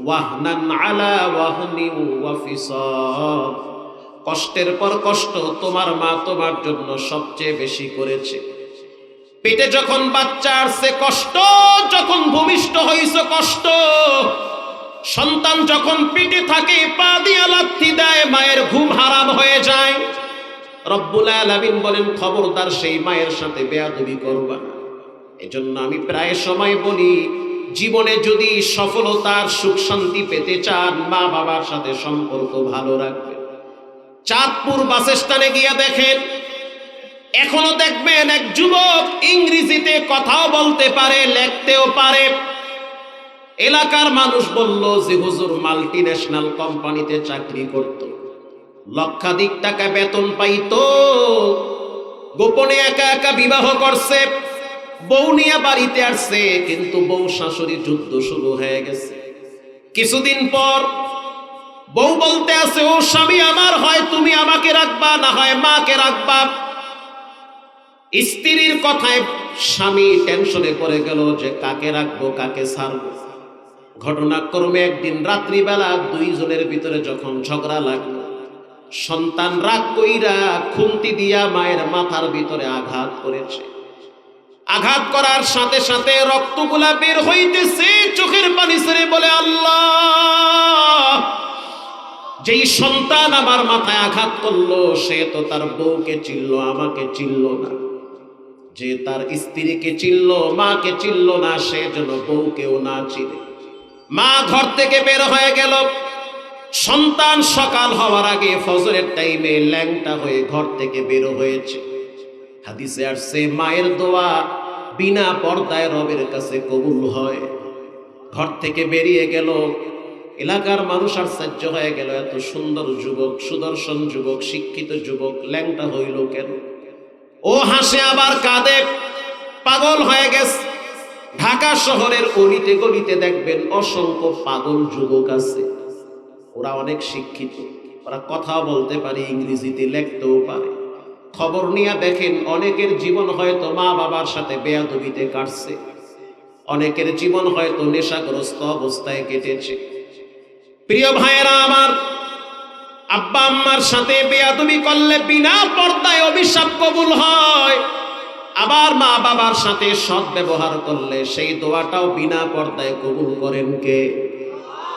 ওয়াহনান আলা ওয়াহনি ওয়া ফিসাল, কষ্টের পর কষ্ট তোমার মা তোমার জন্য সবচেয়ে বেশি করেছে। পেটে যখন বাচ্চা আসছে কষ্ট, যখন ভূমিষ্ঠ হইছে কষ্ট, সন্তান যখন পেটে থাকে পা দিয়া লাথি দেয়, মায়ের ঘুম হারাম হয়ে যায়। রব্বুল আলামিন বলেন, খবরদার সেই মায়ের সাথে বেয়াদবি করবা না। এজন্য আমি প্রায় সময় বলি, জীবনে যদি সফলতার সুখ শান্তি পেতে চান, মা বাবার সাথে সম্পর্ক ভালো রাখবেন। চাঁদপুর বাস স্ট্যান্ডে গিয়ে দেখেন, এখনো দেখবেন এক যুবক ইংরেজিতে কথাও বলতে পারে, লিখতেও পারে। এলাকার মানুষ বলল যে হুজুর মাল্টি ন্যাশনাল কোম্পানিতে চাকরি করত, লক্ষাধিক টাকা বেতন পাইতো, গোপনে একা একা বিবাহ করছে, বউ নিয়ে বাড়িতে আসছে, কিন্তু বউ শাশুড়ি যুদ্ধ শুরু হয়ে গেছে। কিছুদিন পর বউ বলতে আছে, ও স্বামী আমার, হয় তুমি আমাকে রাখবা, না হয় মাকে রাখবা। স্ত্রীর কথায় স্বামী টেনশনে পড়ে গেল যে কাকে রাখবো কাকে ছাড়বো। ঘটনাক্রমে একদিন রাত্রিবেলা 2 জনের ভিতরে যখন ঝগড়া লাগলো, সন্তান রাগ কইরা খুন্তি দিয়া মায়ের মাথার ভিতরে আঘাত করেছে। আঘাত করার সাথে সাথে রক্তগুলা বের হইতেছে, চোখের পানি ছেড়ে বলে, আল্লাহ, যেই সন্তান আমার মাথায় আঘাত করলো সে তো তার বউকে চিনলো, আমাকে চিনলো না। যে তার স্ত্রীকে চিনলো, মাকে চিনলো না, সে যেন বউকেও না চিনে। মা ঘর থেকে বের হয়ে গেল। সন্তান সকাল হওয়ার আগে ফজরের টাইমে ল্যাংটা হয়ে ঘর থেকে বের হয়েছে। হাদিসে আসছে মায়ের দোয়া বিনা পর্দায় রবের কাছে কবুল হয়। ঘর থেকে বেরিয়ে গেল, এলাকার মানুষ আশ্চর্য হয়ে গেল, এত সুন্দর যুবক, সুদর্শন যুবক, শিক্ষিত যুবক ল্যাংটা হইল কেন? ও হাসে আবার কাঁদে, পাগল হয়ে গেছে। ঢাকা শহরের অলিতে গলিতে দেখবেন অসংখ্য পাগল যুবক আছে। ওরা অনেক শিক্ষিত, ওরা কথা বলতে পারে, ইংরেজিতে লিখতেও পারে। খবর নিয়ে দেখেন অনেকের জীবন হয়তো মা বাবার সাথে বেয়াদবিতে কাটছে, অনেকের জীবন হয়তো নেশাগ্রস্ত অবস্থায় কেটেছে। প্রিয় ভাইয়েরা আমার, আব্বা আম্মার সাথে বেয়াদবি করলে বিনা পর্দায় অভিশাপ কবুল হয়। আবার মা বাবার সাথে সৎ ব্যবহার করলে সেই দোয়াটাও বিনা পর্দায় কবুল করেন কে?